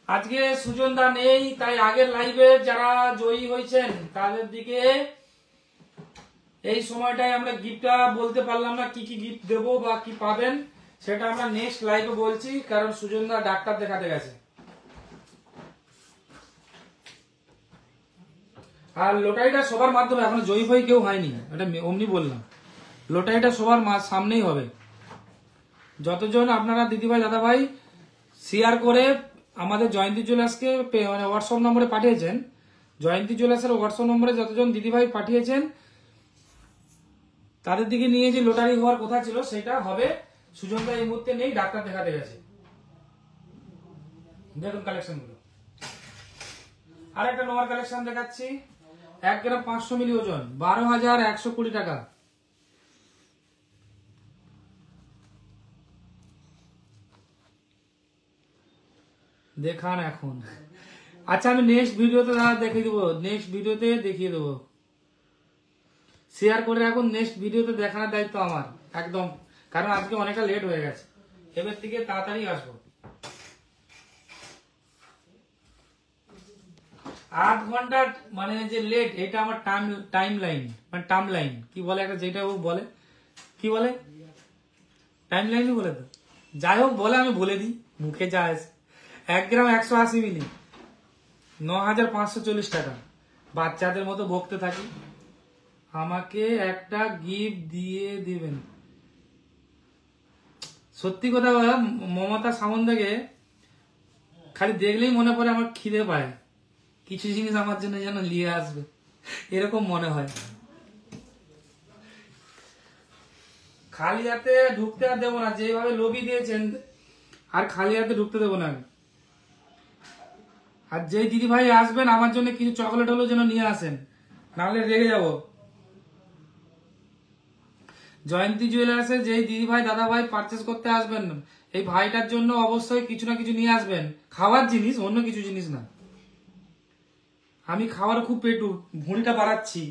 আজকে সুজন দা নেই, তাই আগের লাইভে যারা জয়ী হয়েছেন তাদের দিকে এই সময়টায় আমরা গিফটটা বলতে পারলাম না, কি কি গিফট দেবো বা কি পাবেন সেটা আমরা নেক্সট লাইভে বলছি, কারণ সুজন দা ডাক্তার দেখাতে গেছে। আর লোটাইটা সবার মাধ্যমে, এখন জয়ী হয়ে কেউ হয়নি, এটা অমনি বললাম। লোটাইটা সবার সামনেই হবে। যতজন আপনারা দিদিভাই দাদাভাই শেয়ার করে আমাদের জয়ন্তী জুয়েলার্সকে মানে হোয়াটসঅ্যাপ নম্বরে পাঠিয়েছেন, জয়ন্তী জুয়েলার্সের হোয়াটসঅ্যাপ নম্বরে যতজন দিদিভাই পাঠিয়েছেন তাদের দিকে নিয়ে যে লোটারি হওয়ার কথা ছিল সেটা হবে। সুজনদা এই মুহূর্তে নেই, ডাক্তার দেখাতে গেছে। দেখুন কালেকশন গুলো, আর একটা নোয়ার কালেকশন দেখাচ্ছি। 1 গ্রাম 500 মিলি ওজন, 12,120 টাকা। দেখান এখন। আচ্ছা, আমি নেক্সট ভিডিওতে দেখিয়ে দেবো, নেক্সট ভিডিওতে দেখিয়ে দেবো। শেয়ার করে রাখুন, নেক্সট ভিডিওতে দেখানোর দায়িত্ব আমার একদম, কারণ আজকে অনেকটা লেট হয়ে গেছে, এবার থেকে তাড়াতাড়ি আসবো। 8 ঘন্টা মানে যে লেট, এটা আমার টাইম লাইন, মানে টার্ম লাইন কি বলে একটা, যেটা ও বলে কি বলে, টাইম লাইনই বলে তো, যাই হোক বলে, আমি বলে দিই মুখে যা আছে। 1 গ্রাম 180 মিলি, 9,540 টাকা। বাচ্চাদের মতো বকতে থাকি, আমাকে একটা গিফট দিয়ে দিবেন। সত্যি কথা বলা, মমতা সামন্তকে খালি দেখলেই মনে পড়ে আমার খিদে পায়, কিছু জিনিস আমার জন্য যেন নিয়ে আসবে, এরকম মনে হয়। খালি হাতে ঢুকতে আর দেবো না, যেভাবে লবি দিয়েছেন আর খালি হাতে ঢুকতে দেবো না। আর যে দিদি ভাই আসবেন আমার জন্য কিছু চকলেট হলো যেন নিয়ে আসেন, নাহলে রেগে যাবো। জয়ন্তী জুয়েলার্সে যে দিদি ভাই দাদা ভাই পারচেস করতে আসবেন, এই ভাইটার জন্য অবশ্যই কিছু না কিছু নিয়ে আসবেন, খাওয়ার জিনিস, অন্য কিছু জিনিস না। আমি খাওয়ার খুব পেটু, ভুঁড়িটা বাড়াচ্ছি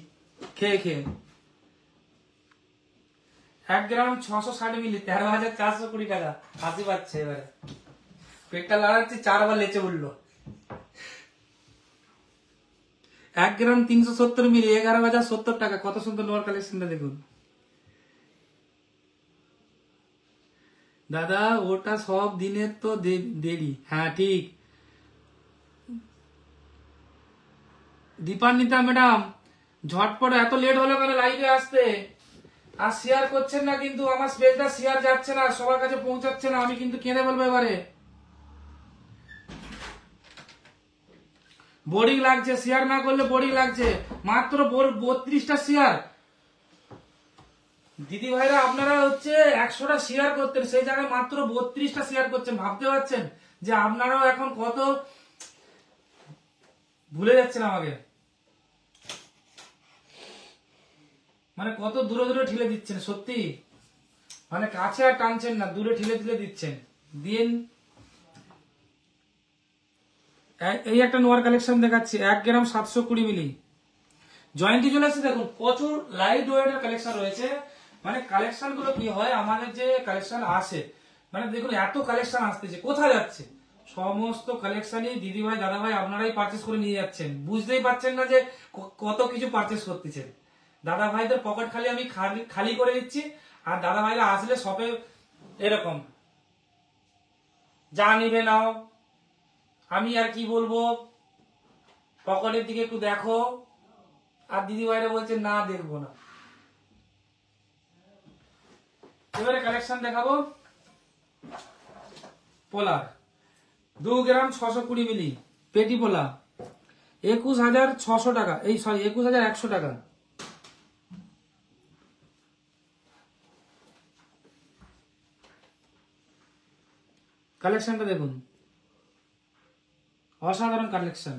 খেয়ে খেয়ে। 1 গ্রাম 660 মিলি, 13,420 টাকা। হাসি পাচ্ছে এবারে, পেটটা লাগাচ্ছি, 4 বার লেচে উঠলো। 1 গ্রাম 370 মিলি, 11,070 টাকা। কত সুন্দর নোয়ার কালেকশনটা দেখুন দাদা, ওটা সব দিনের তো দেরি। হ্যাঁ ঠিক, দীপান্বিতা ম্যাডাম ঝটপট, এত লেট হলো কেন লাইভে আসতে? আর শেয়ার করছেন না কিন্তু, আমার পেজটা শেয়ার যাচ্ছে না, সবার কাছে পৌঁছাচ্ছে না, আমি কিন্তু কেঁদে বলবো এবারে। বোরিং লাগছে, শেয়ার না করলে বোরিং লাগছে। মাত্র 32টা শেয়ার। দিদি ভাইরা আপনারা হচ্ছে 100টা শেয়ার করতেন, সেই জায়গায় মাত্র 32টা শেয়ার করছেন। ভাবতে পারছেন যে আপনারাও এখন কত ভুলে যাচ্ছেন আমাকে। মানে কত দূরে দূরে ঠেলে দিচ্ছেন সত্যি, মানে কাছে আর টানছেন না, দূরে ঠেলে ঠেলে দিচ্ছেন। দিন এই একটা নোয়ার কালেকশন দেখাচ্ছি, 1 গ্রাম 720 মিলি জয়েন্টি চলে আসছে। দেখুন প্রচুর লাইট ওয়েটের কালেকশন রয়েছে। মানে কালেকশন গুলো কি হয়, আমাদের যে কালেকশন আসে, মানে দেখুন এত কালেকশন আসতেছে, কোথায় যাচ্ছে সমস্ত কালেকশনই দিদিভাই দাদাভাই আপনারাই পারচেস করে নিয়ে যাচ্ছেন। বুঝতেই পারছেন না যে কত কিছু পারচেস করতেছেন। দাদা ভাইদের পকেট খালি আমি খালি করে দিচ্ছি, আর দাদা ভাইরা আসলে শপে এরকম যা নিবে নাও, আমি আর কি বলবো, পকেটের দিকে একটু দেখো, আর দিদি ভাইরা বলছে না দেখবো না। এবারে কালেকশন দেখাবো পোলার, 2 গ্রাম 620 মিলি পেটি পোলা, 21,600 টাকা, এই সরি 21,100 টাকা। কালেকশনটা দেখুন, অসাধারণ কালেকশন।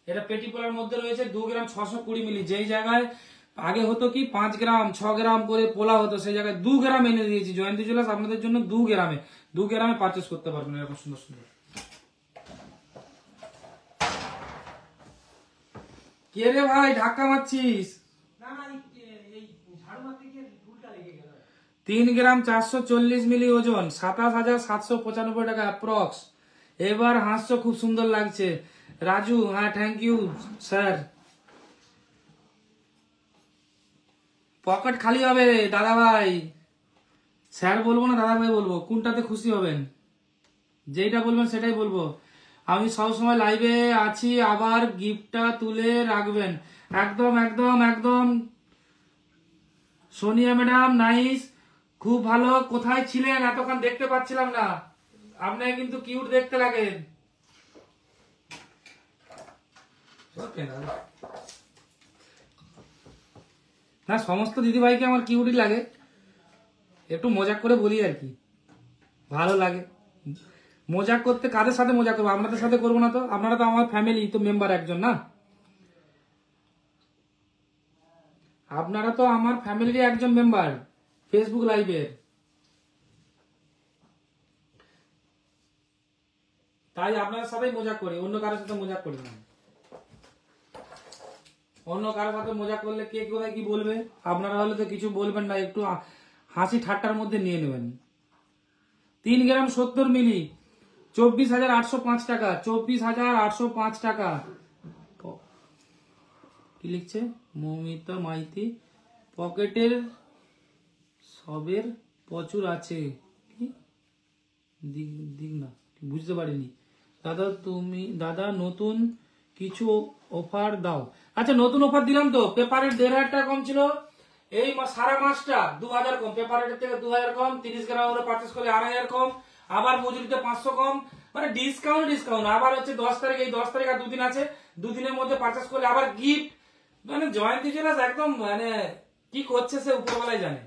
এটা পেটি পোলার মধ্যে রয়েছে 2 গ্রাম 620 মিলি। যেই জায়গায় আগে হতো কি 5 গ্রাম 6 গ্রাম করে পোলা হতো, সেই জায়গায় 2 গ্রাম এনে দিয়েছি। জয়ন্তী জুয়েলার্স আপনাদের জন্য 2 গ্রামে পারচেস করতে পারবেন এরকম সুন্দর সুন্দর। কে রে ভাই ধাক্কা মারছিস? 3 গ্রাম 440 মিলি ওজন, 27,795 টাকা অ্যাপ্রক্স। এবার হাসছো, খুব সুন্দর লাগছে রাজু। হ্যাঁ থ্যাংক ইউ স্যার। পকেট খালি হবে দাদা ভাই, স্যার বলবো না দাদা ভাই বলবো, কোনটাতে খুশি হবেন? যেটা বলবেন সেটাই বলবো। আমি সবসময় লাইভে আছি, আবার গিফটটা তুলে রাখবেন। একদম একদম একদম। সোনিয়া ম্যাডাম নাইস, খুব ভালো। কোথায় ছিলেন এতক্ষণ দেখতে পাচ্ছিলাম না, আপনি কিন্তু কিউট দেখতে লাগেন। না সমস্ত দিদিভাইকে আমার কিউটই লাগে, একটু মজাক করে বলি আর কি, ভালো লাগে মজাক করতে। কাদের সাথে মজা করবো? আপনাদের সাথে করবো না তো? আপনারা তো আমার ফ্যামিলি তো মেম্বার একজন না, আপনারা তো আমার ফ্যামিলির একজন মেম্বার ফেসবুক লাইভের, তাই আপনাদের সাথেই মজাক করি, অন্য কারোর সাথে মজাক করি না। অন্য কারোর সাথে মজা করলে কে কোথায় কি বলবে, আপনারা হলে তো কিছু বলবেন না, একটু হাসি ঠাট্টার মধ্যে নিয়ে নেবেন। 3 গ্রাম 70 মিলি 24,805 টাকা, 24,805 টাকা। কি লিখছে মৌমিতা মাইতি? পকেটের সবের প্রচুর আছে কি দিক না, বুঝতে পারিনি দাদা নতুন কিছু অফার দাও। আচ্ছা নতুন অফার দিলাম তো, পেপারের 1,500 টাকা কম ছিল, এই সারা মাসটা 2,000 কম, পেপারের থেকে 2,000 কম, 30 গ্রাম করে পারচেস করলে 2,500 কম, আবার মজুরিতে 500 কম, মানে ডিসকাউন্ট। আবার হচ্ছে 10 তারিখ, এই 10 তারিখ আর 2 দিন আছে, 2 দিনের মধ্যে পারচেস করলে আবার গিফট। মানে জয়ন্তী জুয়েলার্স একদম মানে কি করছে সে উপরবেলায় জানে।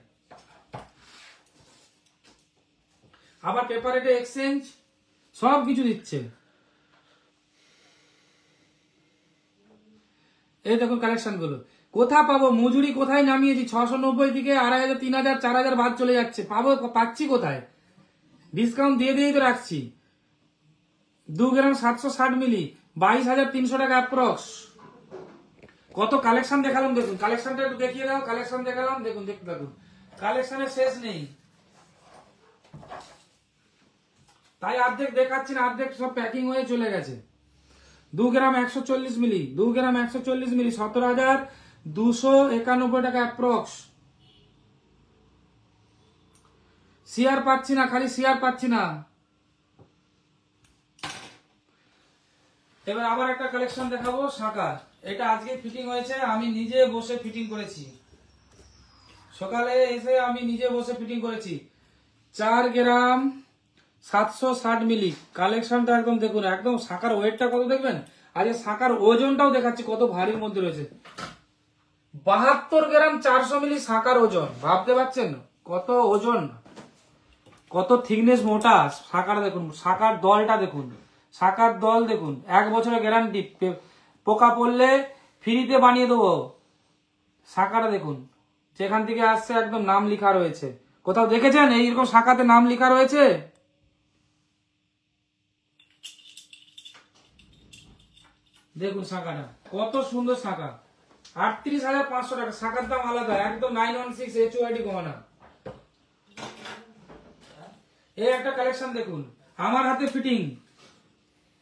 আবার পেপার রেটে এক্সচেঞ্জ সব কিছু দিচ্ছে। এই দেখুন কালেকশন গুলো কোথা পাবো, মজুরি কোথায় নামিয়েছি, 690 দিকে 2,500 3,000 4,000 বাদ চলে যাচ্ছে, পাচ্ছি কোথায়? ডিসকাউন্ট দিয়ে দিয়েই তো রাখছি। 2 গ্রাম 760 মিলি 22,300 টাকা অ্যাপ্রক্স। কত কালেকশন দেখালাম দেখুন, কালেকশনটা একটু দেখিয়ে দাও। কালেকশন দেখালাম দেখুন, দেখতে থাকুন, কালেকশনের শেষ নেই। তাই অর্ধেক দেখাচ্ছি না, অর্ধেক সব প্যাকিং হয়ে চলে গেছে। 2 গ্রাম 140 মিলি 2 গ্রাম 140 মিলি 17,291 টাকা অ্যাপ্রক্স। শেয়ার পাচ্ছি না, খালি শেয়ার পাচ্ছি না। এবার আবার একটা কালেকশন দেখাবো শাঁখার। এটা আজকে ফিটিং হয়েছে, আমি নিজে বসে ফিটিং করেছি, সকালে এসে আমি নিজে বসে ফিটিং করেছি। 4 গ্রাম 760 মিলি কালেকশনটা একদম দেখুন, একদম শাঁখার ওয়েটটা কত দেখবেন। আজকে শাঁখার ওজনটাও দেখাচ্ছি কত ভারীর মধ্যে রয়েছে। 72 গ্রাম 400 মিলি শাঁখার ওজন, ভাবতে পারছেন কত ওজন, কত থিকনেস মোটা শাঁখার। দেখুন শাঁখার দলটা দেখুন, শাঁখার দল দেখুন, 1 বছরের গ্যারান্টি। পোকা পড়লে ফ্রিতে বানিয়ে দেবো। শাখাটা দেখুন, যেখান থেকে আসছে একদম নাম লেখা রয়েছে। কোথাও দেখেছেন এইরকম শাখাতে নাম লেখা রয়েছে? দেখুন শাখাটা কত সুন্দর শাখা, 38,500 টাকা। শাখার দাম আলাদা, একদম 916 HOID গহনা। এই একটা কালেকশন দেখুন, আমার হাতে ফিটিং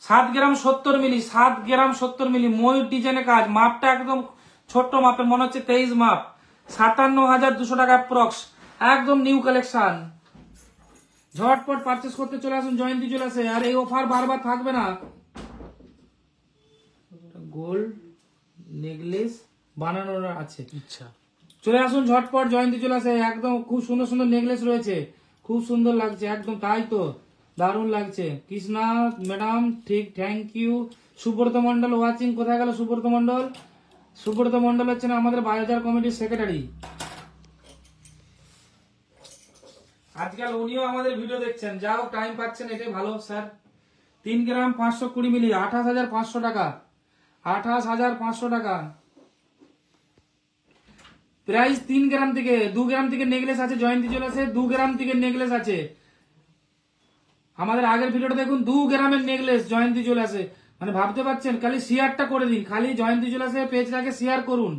7 গ্রাম 70 মিলি, 7 গ্রাম 70 মিলি, ময়ূর ডিজাইনের কাজ। মাপটা একদম ছোট্ট মাপের, মনে হচ্ছে 23 মাপ। 57,200 টাকা অ্যাপ্রক্স, একদম নিউ কালেকশন। ঝটপট পারচেস করতে চলে আসুন, জয়ন্তী চলে আসে। আর এই অফার বারবার থাকবে না। গোল্ড নেকলেস বানানোর আছে, আচ্ছা চলে আসুন ঝটপট, জয়ন্তী চলে আসে। একদম খুব সুন্দর সুন্দর নেকলেস রয়েছে, খুব সুন্দর লাগছে একদম। তাই তো, দারুণ লাগছে। কৃষ্ণা ম্যাডাম ঠিক, thank you. Subrata Mondal watching, কোথায় গেল সুব্রত মন্ডল? সুব্রত মন্ডল হচ্ছেন আমাদের বাজার কমিটির সেক্রেটারি। আজকাল উনিও আমাদের ভিডিও দেখছেন, যাও টাইম পাচ্ছেন, এটাই ভালো স্যার। 3 গ্রাম 520 মিলি, 28,500 টাকা, 28,500 টাকা প্রাইস। 3 গ্রাম থেকে 2 গ্রাম থেকে নেকলেস আছে, জয়ন্তী চলে আসে। 2 গ্রাম থেকে নেকলেস আছে, আমাদের আগের ভিডিওটা দেখুন। 2 গ্রামের নেকলেস জয়ন্তী চলে আসে। মানে ভাবতে পারছেন, খালি শেয়ারটা করে দিন, খালি জয়ন্তী চলে আসে পেজটাকে শেয়ার করুন।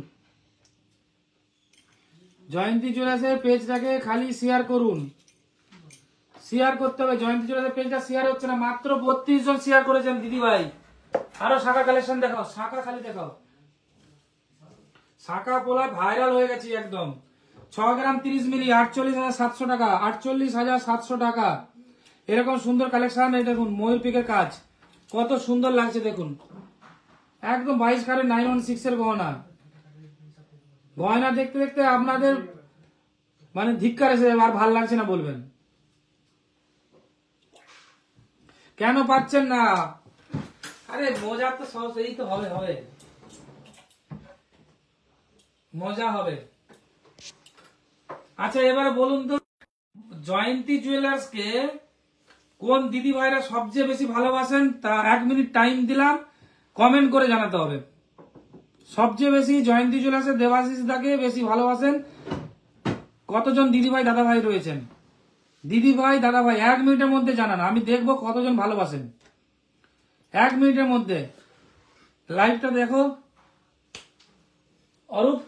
জয়ন্তী চলে আসে পেজটাকে খালি শেয়ার করুন, শেয়ার করতে হবে। জয়ন্তী চলে আসে পেজটা শেয়ার হচ্ছে না, মাত্র 32 জন শেয়ার করেছেন দিদি ভাই। আরো শাখা কালেকশন দেখাও, শাখা খালি দেখাও। শাখা পোলা ভাইরাল হয়ে গেছে একদম। 6 গ্রাম 30 মিলি, 48,700 টাকা, 48,700 টাকা। এরকম সুন্দর কালেকশন। এই দেখুন ময়ূর পিকের কাজ, কত সুন্দর লাগছে দেখুন। একদম 22 ক্যারেট 916 এর গহনা। গয়না দেখতে দেখতে আপনাদের মানে ধিক্কার এসে আর ভাল লাগছে না বলবেন। কেন পাচ্ছেন না? আরে মজা তো সব এই তো হবে, হবে মজা হবে। আচ্ছা এবারে বলুন তো, জয়ন্তী জুয়েলার্স কে কোন দিদি ভাইরা সবচেয়ে বেশি ভালোবাসেন? তা 1 মিনিট টাইম দিলাম, কমেন্ট করে জানাতে হবে। সবচেয়ে বেশি জয়ন্তী জুয়েলার্সের দেবাশিস দাকে বেশি ভালোবাসেন কতজন দিদি ভাই দাদা ভাই রয়েছেন? দিদি ভাই দাদা ভাই 1 মিনিটের মধ্যে জানান, আমি দেখবো কতজন ভালোবাসেন। 1 মিনিটের মধ্যে লাইভটা দেখো। অরূপ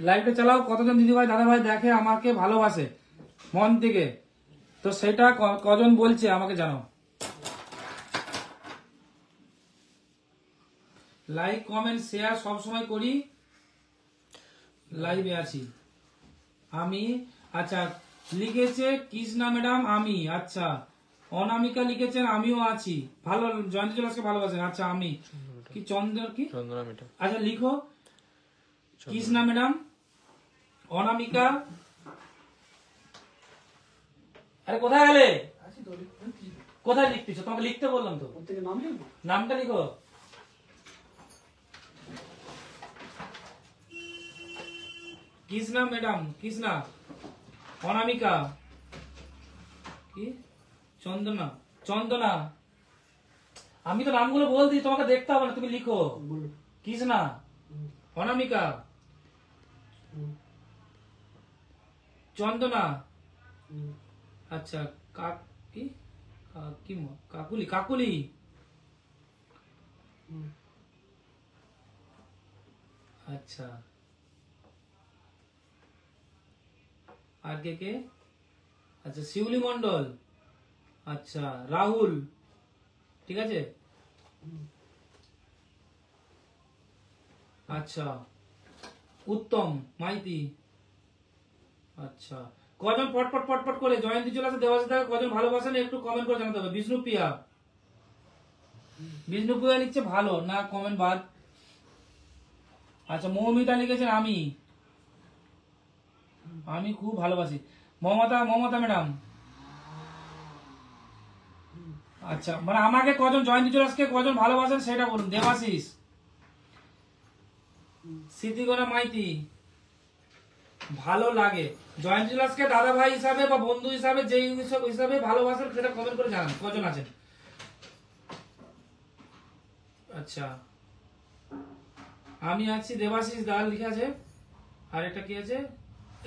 লাইভটা চালাও, কতজন দিদি ভাই দাদা ভাই দেখে আমাকে ভালোবাসে মন থেকে, তো সেটা কজন বলছে আমাকে জানাও। লাইক কমেন্ট শেয়ার সবসময় করি, লাইভে আছি আমি। আচ্ছা লিখেছে কৃষ্ণা ম্যাডাম আমি, আচ্ছা অনামিকা লিখেছেন আমিও আছি। ভালো, জয়ন্তী জুয়েলার্সকে ভালোবাসেন। আচ্ছা আমি কি চন্দ্র কি চন্দনা মিটা। আচ্ছা লিখো কৃষ্ণা ম্যাডাম, অনামিকা। আরে কোথায় গেলে? কোথায় লিখতেছো? তোমাকে লিখতে বললাম তো, নামটা লিখো। কৃষ্ণা ম্যাডাম, কৃষ্ণা, অনামিকা, কি চন্দনা, চন্দনা। আমি তো নামগুলো বলছি, তোমাকে দেখতে হবে না, তুমি লিখো। কৃষ্ণা, অনামিকা, চন্দনা। আচ্ছা কি কাকুলি, কাকুলি। আচ্ছা আর কে কে? আচ্ছা শিউলি মন্ডল, আচ্ছা রাহুল, ঠিক আছে। আচ্ছা উত্তম মাইতি। আচ্ছা কজন পটপট পটপট করে জয়ন্তী চলে আসে দেবাশিস দাকে কজন ভালোবাসেন একটু কমেন্ট করে জানাতে হবে। বিষ্ণুপ্রিয়া, বিষ্ণুপ্রিয়া লিখছে ভালো না, কমেন্ট বাদ। আচ্ছা মৌমিতা লিখেছেন আমি, আমি খুব ভালোবাসি। মমতা, মমতা ম্যাডাম। আচ্ছা মানে আমাকে কজন জয়ন্তী জুয়েলার্সকে কজন ভালোবাসেন সেটা বলুন। দেবাশিস, স্মৃতিগণা মাইতি, ভালো লাগে জয়ন্তী জুয়েলার্সকে দাদা ভাই হিসাবে বা বন্ধু হিসাবে যেই হিসাবে ভালোবাসেন সেটা কমেন্ট করে জানান কজন আছেন। আচ্ছা আমি আছি দেবাশিস দাল লিখা আছে। আর এটা কি আছে,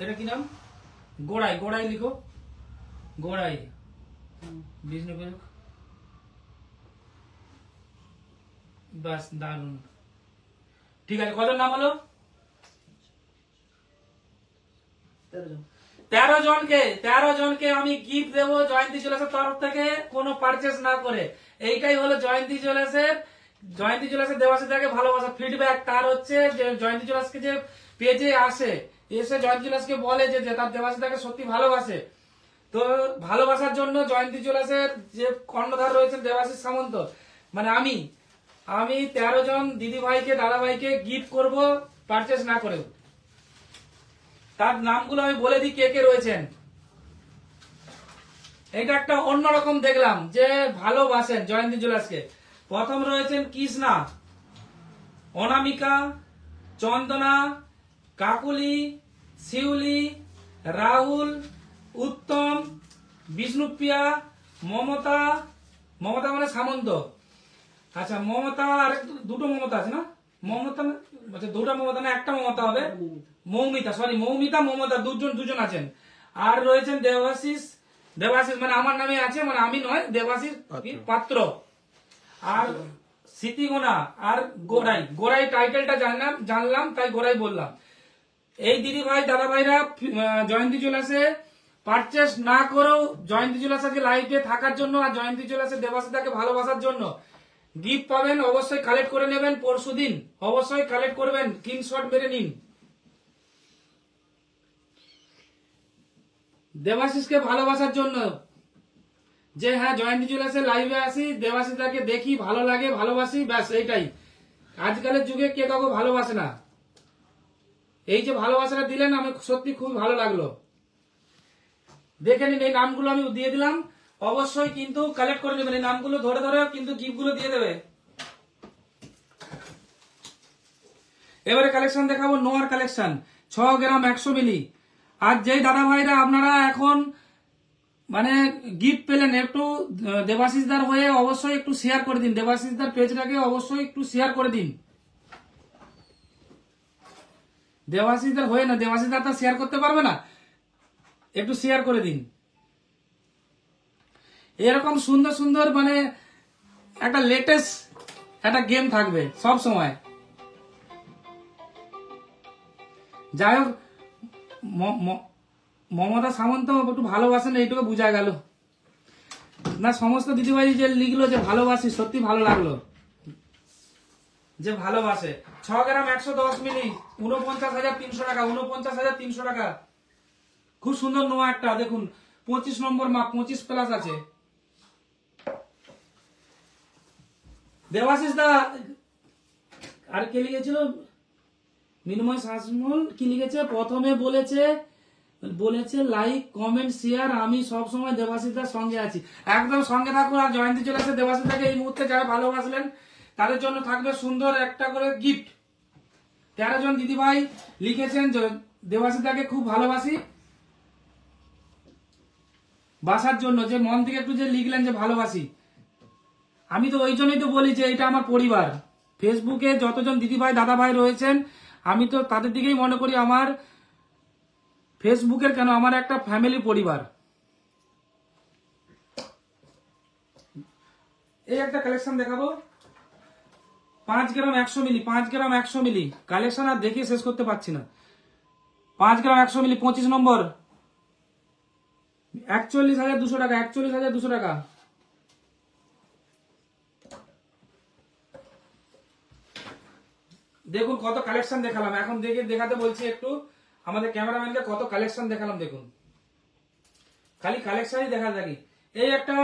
এটা কি নাম? গোড়াই, গোড়াই লিখো, গোড়াই বিষ্ণুপুর। বাস, দারুন। ঠিক আছে, কত নাম হলো? 13 জনকে আমি গিফট দেবো জয়ন্তী জুয়েলার্সের তরফ থেকে, কোনো পারচেস না করে। এইটাই হলো জয়ন্তী জুয়েলার্সের, জয়ন্তী জুয়েলার্সের দেওয়ার সাথে ভালোবাসা ফিডব্যাক। তার হচ্ছে যে জয়ন্তী জুয়েলার্সকে যে পেজে আসে, এসে জয়ন্তী জুয়েলার্সকে বলে যে তার দেবাশিসদাকে সত্যি ভালোবাসে। তো ভালোবাসার জন্য জয়ন্তী জুয়েলার্সের যে কর্ণধার রয়েছেন দেবাশিস সামন্ত, মানে আমি 13 জন দিদি ভাইকে, দাদা ভাইকে গিফট করব পারচেস না করে। তার নামগুলো আমি বলে দিই কে কে রয়েছেন। এটা একটা অন্যরকম দেখলাম যে ভালোবাসেন জয়ন্তী জুয়েলার্সকে। প্রথম রয়েছেন কৃষ্ণা, অনামিকা, চন্দনা, কাকুলি, শিউলি, রাহুল, উত্তম, বিষ্ণুপ্রিয়া, মমতা, মমতা মানে সামন্ত। আচ্ছা, মমতা আর দুটো মমতা আছে না? মমতা না, আচ্ছা দুটো মমতা না, একটা মমতা হবে। মৌমিতা, সরি, মৌমিতা মমতা দুজন আছেন। আর রয়েছেন দেবাশিস, দেবাশিস মানে আমার নামে আছে, মানে আমি নয়, দেবাশিস পাত্র। আর স্মৃতিগোনা আর গোড়াই, গোড়াই টাইটেলটা জানলাম তাই গোড়াই বললাম। এই দিদি ভাই দাদা ভাইরা জয়ন্তী জুয়েলার্সে পারচেস না করেও জয়ন্তী জুয়েলার্সের লাইভে থাকার জন্য আর জয়ন্তী জুয়েলার্সের দেবাশিসদাকে ভালোবাসার জন্য গিফট পাবেন। অবশ্যই কালেক্ট করে নেবেন পরশুদিন, অবশ্যই কালেক্ট করবেন, স্ক্রিনশট মেরে নিন। দেবাশিসকে ভালোবাসার জন্য, যে হ্যাঁ জয়ন্তী জুয়েলার্সের লাইভে আসি, দেবাশিসদাকে দেখি, ভালো লাগে, ভালোবাসি, ব্যাস এইটাই। আজকালের যুগে কে কাউকে ভালোবাসে না। এই যে ভালোবাসাটা দিলেন, আমি সত্যি খুব ভালো লাগলো। দেখে নিন, এই নামগুলো আমি দিয়ে দিলাম, অবশ্যই কিন্তু কালেক্ট করে নেবেন। এই নামগুলো ধরে ধরে কিন্তু গিফটগুলো দিয়ে দেবে। এবারে কালেকশন দেখাবো, নোয়ার কালেকশন 6 গ্রাম 100 মিলি। আর যেই দাদা ভাইরা আপনারা এখন মানে গিফট পেলেন, একটু দেবাশিসদার হয়ে অবশ্যই একটু শেয়ার করে দিন, দেবাশিসদার পেজটাকে অবশ্যই একটু শেয়ার করে দিন। দেবাশিসদার হয়ে না, দেবাশিসদার তো শেয়ার করতে পারবে না, একটু শেয়ার করে দিন। এরকম সুন্দর সুন্দর মানে একটা লেটেস্ট একটা গেম থাকবে সব সময়। যাই হোক, মমতা সামন্ত একটু ভালোবাসেন, এইটুকু বোঝা গেল না। সমস্ত দিদিভাই যে লিখলো যে ভালোবাসি, সত্যি ভালো লাগলো যে ভালোবাসে। 6 গ্রাম 110 মিলি, 49,300 টাকা, 49,300 টাকা। খুব সুন্দর নোয়া একটা, দেখুন 25 নম্বর মাপ, 25 প্লাস আছে। দেবাশিস দা আর কে লিখেছিল, মিনময় শাসমল কি লিখেছে, প্রথমে বলেছে লাইক কমেন্ট শেয়ার, আমি সব সময় দেবাশিসদার সঙ্গে আছি। একদম সঙ্গে থাকুন। আর জয়ন্তী চলে আসে, দেবাশিসদাকে এই মুহূর্তে যারা ভালোবাসলেন তাদের জন্য থাকবে সুন্দর একটা করে গিফট। 13 জন দিদি ভাই লিখেছেন দেবাশিসদাকে খুব ভালোবাসি, বাসার জন্য যে মন থেকে একটু যে লিখলেন যে ভালোবাসি। আমি তো ওই জন্যই তো বলি যে এটা আমার পরিবার। ফেসবুকে যতজন দিদি ভাই দাদা ভাই রয়েছেন, আমি তো তাদের দিকেই মনে করি আমার ফেসবুকের কেন, আমার একটা ফ্যামিলি পরিবার। এই একটা কালেকশন দেখাবো, 5 গ্রাম 100 মিলি, 5 গ্রাম 100 মিলি কালেকশন আর দেখে শেষ করতে পারছি না। 5 গ্রাম 100 মিলি, 25 নম্বর, 41,200 টাকা, 41,200 টাকা। দেখুন কত কালেকশন দেখালাম, এখন দেখাতে বলছি একটু আমাদের ক্যামেরাম্যানকে কত কালেকশন দেখালাম। দেখুন খালি কালেকশনই দেখা থাকি। এই একটা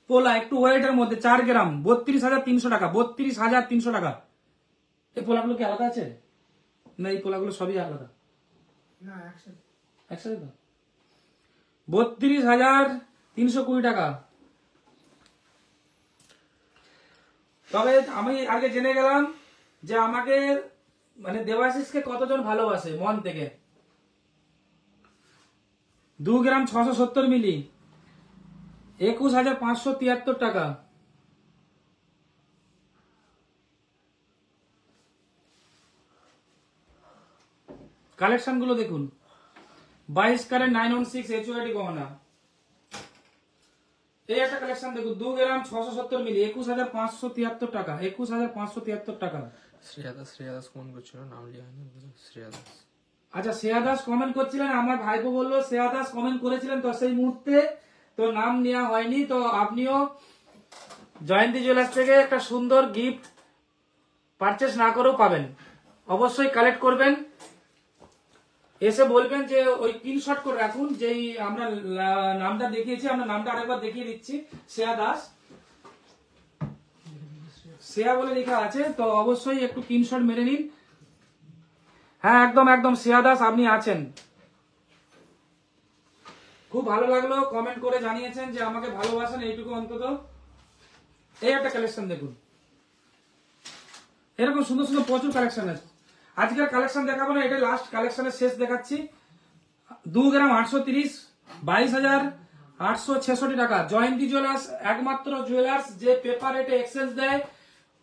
পোলা একটু ওয়েটের মধ্যে 4 গ্রাম, 32,300 টাকা, 32,300 টাকা। এই পোলাগুলো কি আলাদা আছে না? এই পোলাগুলো সবই আলাদা না, একসাথে তো। 32,320 টাকা। তবে আমি আগে জেনে গেলাম যে আমাকে মানে দেবাশিসকে কতজন ভালোবাসে মন থেকে। 2 গ্রাম 670 মিলি, 21,573 টাকা। কালেকশন গুলো দেখুন, 22 ক্যারেট 916 HYD গহনা। এই একটা কালেকশন দেখুন, 2 গ্রাম 670 মিলি, 21,573 টাকা, 21,573 টাকা। শ্রেয়া দাস কমেন্ট করছিল, নাম লিয়া হয়নি, শ্রেয়া দাস। আচ্ছা, শ্রেয়া দাস কমেন্ট করছিলেন, আমার ভাইপো বললো শ্রেয়া দাস কমেন্ট করেছিলেন, তো সেই মুহূর্তে তো নাম নেওয়া হয়নি। তো আপনিও জয়ন্তী জুয়েলার্স থেকে একটা সুন্দর গিফট পারচেস না করেও পাবেন, অবশ্যই কালেক্ট করবেন, এসে বলবেন যে ওই স্ক্রিনশট করে রাখুন, যেই আমরা নামটা দেখিয়েছি, আমরা নামটা আরেকবার দেখিয়ে দিচ্ছি, শ্রেয়া দাস, শ্রেয়া বলে লেখা আছে, তো অবশ্যই একটু স্ক্রিনশট মেরে নিন। হ্যাঁ, একদম একদম শ্রেয়া দাস আপনি আছেন, খুব ভালো লাগলো, কমেন্ট করে জানিয়েছেন যে আমাকে ভালোবাসেন, এইটুকু অন্তত। এই একটা কালেকশন দেখুন, এরকম সুন্দর সুন্দর প্রচুর কালেকশন আছে। আজকের কালেকশন দেখাবো না, এটা লাস্ট কালেকশনের শেষ দেখাচ্ছি। 2 গ্রাম 830, 22,866 টাকা। জয়ন্তী জুয়েলার্স একমাত্র জুয়েলার্স যে পেপার রেটে এক্সচেঞ্জ দেয়,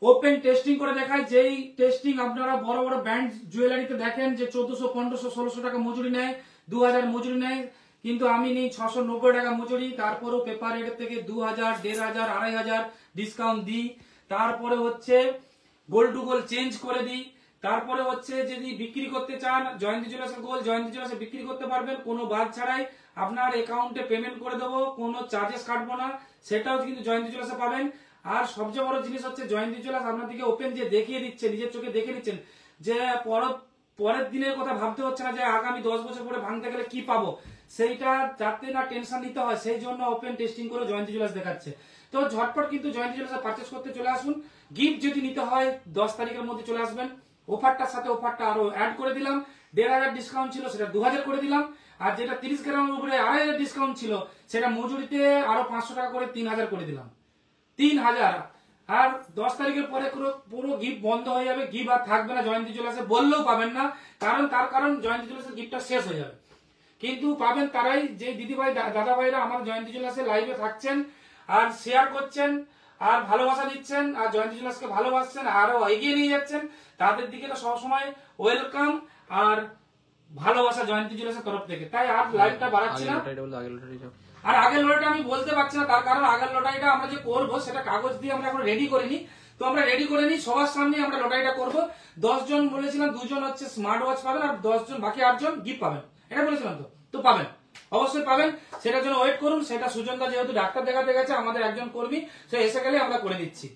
ওপেন টেস্টিং করে দেখায়। যেই টেস্টিং আপনারা বড় বড় ব্র্যান্ড জুয়েলারিতে দেখেন যে 1400, 1500, 1600 টাকা মজুরি নেয়, 2000 মজুরি নেয়, কিন্তু আমি নিই 690 টাকা মজুরি। তারপরেও পেপার রেট থেকে 2000, 1500, 2500 ডিসকাউন্ট দিই। তারপরে হচ্ছে গোল্ড টু গোল্ড চেঞ্জ করে দিই। তারপরে হচ্ছে যদি বিক্রি করতে চান, জয়ন্তী জুয়েলার্সের গোল্ড জয়ন্তী জুয়েলার্সে বিক্রি করতে পারবেন, কোনো বাদ ছাড়াই আপনার অ্যাকাউন্টে পেমেন্ট করে দেবো, কোনো চার্জেস কাটবো না, সেটাও কিন্তু জয়ন্তী জুয়েলার্সে পাবেন। আর সবচেয়ে বড় জিনিস হচ্ছে জয়ন্তী জুয়েলার্স আপনাদেরকে ওপেন যে দেখিয়ে দিচ্ছে, নিজের চোখে দেখে নিচ্ছেন, যে পরের দিনের কথা ভাবতে হচ্ছে না যে আগামী 10 বছর পরে ভাঙতে গেলে কি পাবো, সেইটা যাতে না টেনশন নিতে হয়, সেই জন্য ওপেন টেস্টিং করে জয়ন্তী জুয়েলার্স দেখাচ্ছে। তো ঝটপট কিন্তু জয়ন্তী জুয়েলার্সে পারচেস করতে চলে আসুন। গিফট যদি নিতে হয় 10 তারিখের মধ্যে চলে আসবেন। অফারটার সাথে অফারটা আরো অ্যাড করে দিলাম, 1500 ডিসকাউন্ট ছিল সেটা 2000 করে দিলাম, আর যেটা 30 গ্রামের উপরে 2500 ডিসকাউন্ট ছিল সেটা মজুরিতে আরো 500 টাকা করে 3000 করে দিলাম, 3000। আর 10 তারিখের পরে পুরো গিফট বন্ধ হয়ে যাবে, গিফট আর থাকবে না জয়ন্তী জুয়েলার্সে, বললেও পাবেন না, কারণ জয়ন্তী জুয়েলার্সের গিফটটা শেষ হয়ে যাবে। কিন্তু পাবেন তারাই যে দিদিভাই দাদা ভাইরা আমার জয়ন্তী জুয়েলার্সে লাইভে থাকছেন আর শেয়ার করছেন আর ভালোবাসা দিচ্ছেন আর জয়ন্তী জুয়েলার্সকে ভালোবাসছেন, আরো এগিয়ে নিয়ে যাচ্ছেন, তাদের দিকে তো সবসময় ওয়েলকাম আর ভালোবাসা জয়ন্তী জুয়েলার্সের তরফ থেকে। তাই আর লাইভটা বাড়াচ্ছি না, আর আগের লটারিটা আমি বলতে পারছি না, তার কারণ আগের লটারিটা আমরা যে করবো সেটা কাগজ দিয়ে আমরা এখন রেডি করিনি, তো আমরা রেডি করে নিই, সবার সামনে আমরা লটারিটা করবো। 10 জন বলেছিলাম, 2 জন হচ্ছে স্মার্ট ওয়াচ পাবেন আর 10 জন বাকি 8 জন গিফট পাবেন, এটা বলেছিলাম, তো পাবেন, অবশ্যই পাবেন, সেটার জন্য ওয়েট করুন। সেটা সুজনদা যেহেতু ডাক্তার দেখাতে গেছে, আমাদের একজন কর্মী, সে এসে গেলে আমরা করে দিচ্ছি।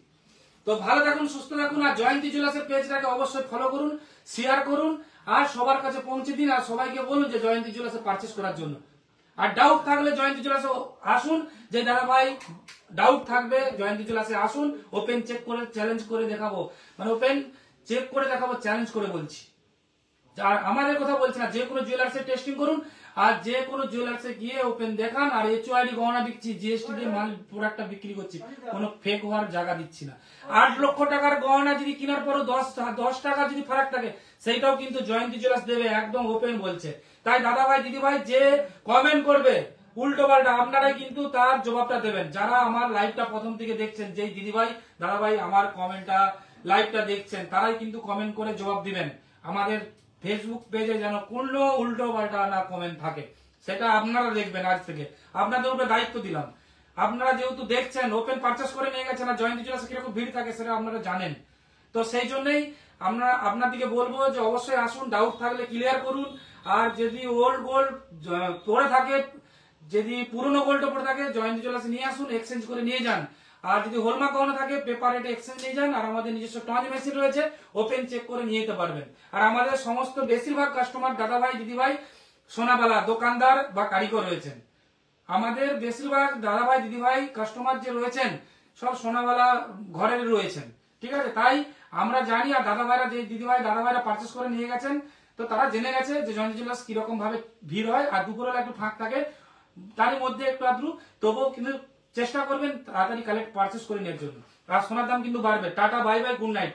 তো ভালো থাকুন, সুস্থ থাকুন, আর জয়ন্তী জুয়েলার্সের পেজটাকে অবশ্যই ফলো করুন, শেয়ার করুন, আর সবার কাছে পৌঁছে দিন, আর সবাইকে বলুন যে জয়ন্তী জুয়েলার্সে পারচেস করার জন্য। আর ডাউট থাকলে জয়ন্তী জুয়েলার্সে আসুন, যে দাদা ভাই ডাউট থাকবে জয়ন্তী জুয়েলার্সে আসুন, ওপেন চেক করে চ্যালেঞ্জ করে দেখাবো, মানে ওপেন চেক করে দেখাবো, চ্যালেঞ্জ করে বলছি। আর আমাদের কথা বলছি না, যে কোনো জুয়েলার্সে টেস্টিং করুন, আর যে কোনো জুয়েলার্সে গিয়ে ওপেন দেখান। আর HYD গহনা বিকছি, জিএসটি দিয়ে মাল প্রোডাক্টটা বিক্রি করছি, কোনো ফেক হওয়ার জায়গা দিচ্ছি না। 8 লক্ষ টাকার গহনা যদি কেনার পরও 10 টাকা যদি ফারাক থাকে, সেইটাও কিন্তু জয়ন্তী জুয়েলার্স দেবে, একদম ওপেন বলছে। তাই দাদা ভাই দিদি ভাই যে কমেন্ট করবে উল্টো পাল্টা, আপনারাই কিন্তু তার জবাবটা দেবেন। যারা আমার লাইভটা প্রথম থেকে দেখছেন, যেই দিদি ভাই দাদা ভাই আমার কমেন্টটা লাইভটা দেখছেন, তারাই কিন্তু কমেন্ট করে জবাব দিবেন। আমাদের ফেসবুক পেজে যেন কোনো উল্টো পাল্টা না কমেন্ট থাকে, সেটা আপনারা দেখবেন। আজ থেকে আপনাদের উপরে দায়িত্ব দিলাম। আপনারা যেহেতু দেখছেন, ওপেন পারচেস করে নিয়ে গেছেন, আর জয়ন্তী জুয়েলার্সে কিরকম ভিড় থাকে সেটা আপনারা জানেন, তো সেই জন্যই আমরা আপনাদেরকে বলবো যে অবশ্যই আসুন, ডাউট থাকলে ক্লিয়ার করুন। আর যদি ওল্ড গোল্ড পড়ে থাকে, যদি পুরনো গোল্ড পড়ে থাকে, জয়ন্তী জুয়েলার্সে নিয়ে আসুন, এক্সচেঞ্জ করে নিয়ে যান। আর যদি হলমার্ক গহনা থাকে, পেপার রেটে এক্সচেঞ্জ নিয়ে যান। আর আমাদের নিজস্ব টঞ্চ মেশিন রয়েছে, ওপেন চেক করে নিয়ে যেতে পারবেন। আর আমাদের সমস্ত বেশিরভাগ কাস্টমার দাদা ভাই দিদি ভাই সোনাবালা দোকানদার বা কারিগর রয়েছেন। আমাদের বেশিরভাগ দাদা ভাই দিদি ভাই কাস্টমার যে রয়েছেন, সব সোনাবালা ঘরের রয়েছেন, ঠিক আছে। তাই আমরা জানি, আর দাদা ভাইরা যে দিদি ভাই দাদা ভাইরা পারচেস করে নিয়ে গেছেন, তো তারা জেনে গেছে যে জয়ন্তী জুয়েলার্স কিরকম ভাবে ভিড় হয়। আর দুপুরবেলা একটু ফাঁক থাকে, তারই মধ্যে একটু আদ্রু, তবুও কিন্তু চেষ্টা করবেন তাড়াতাড়ি কালেক্ট পারচেস করে নেওয়ার জন্য। আর সোনার দাম কিন্তু বাড়বে। Tata, bye bye, good night.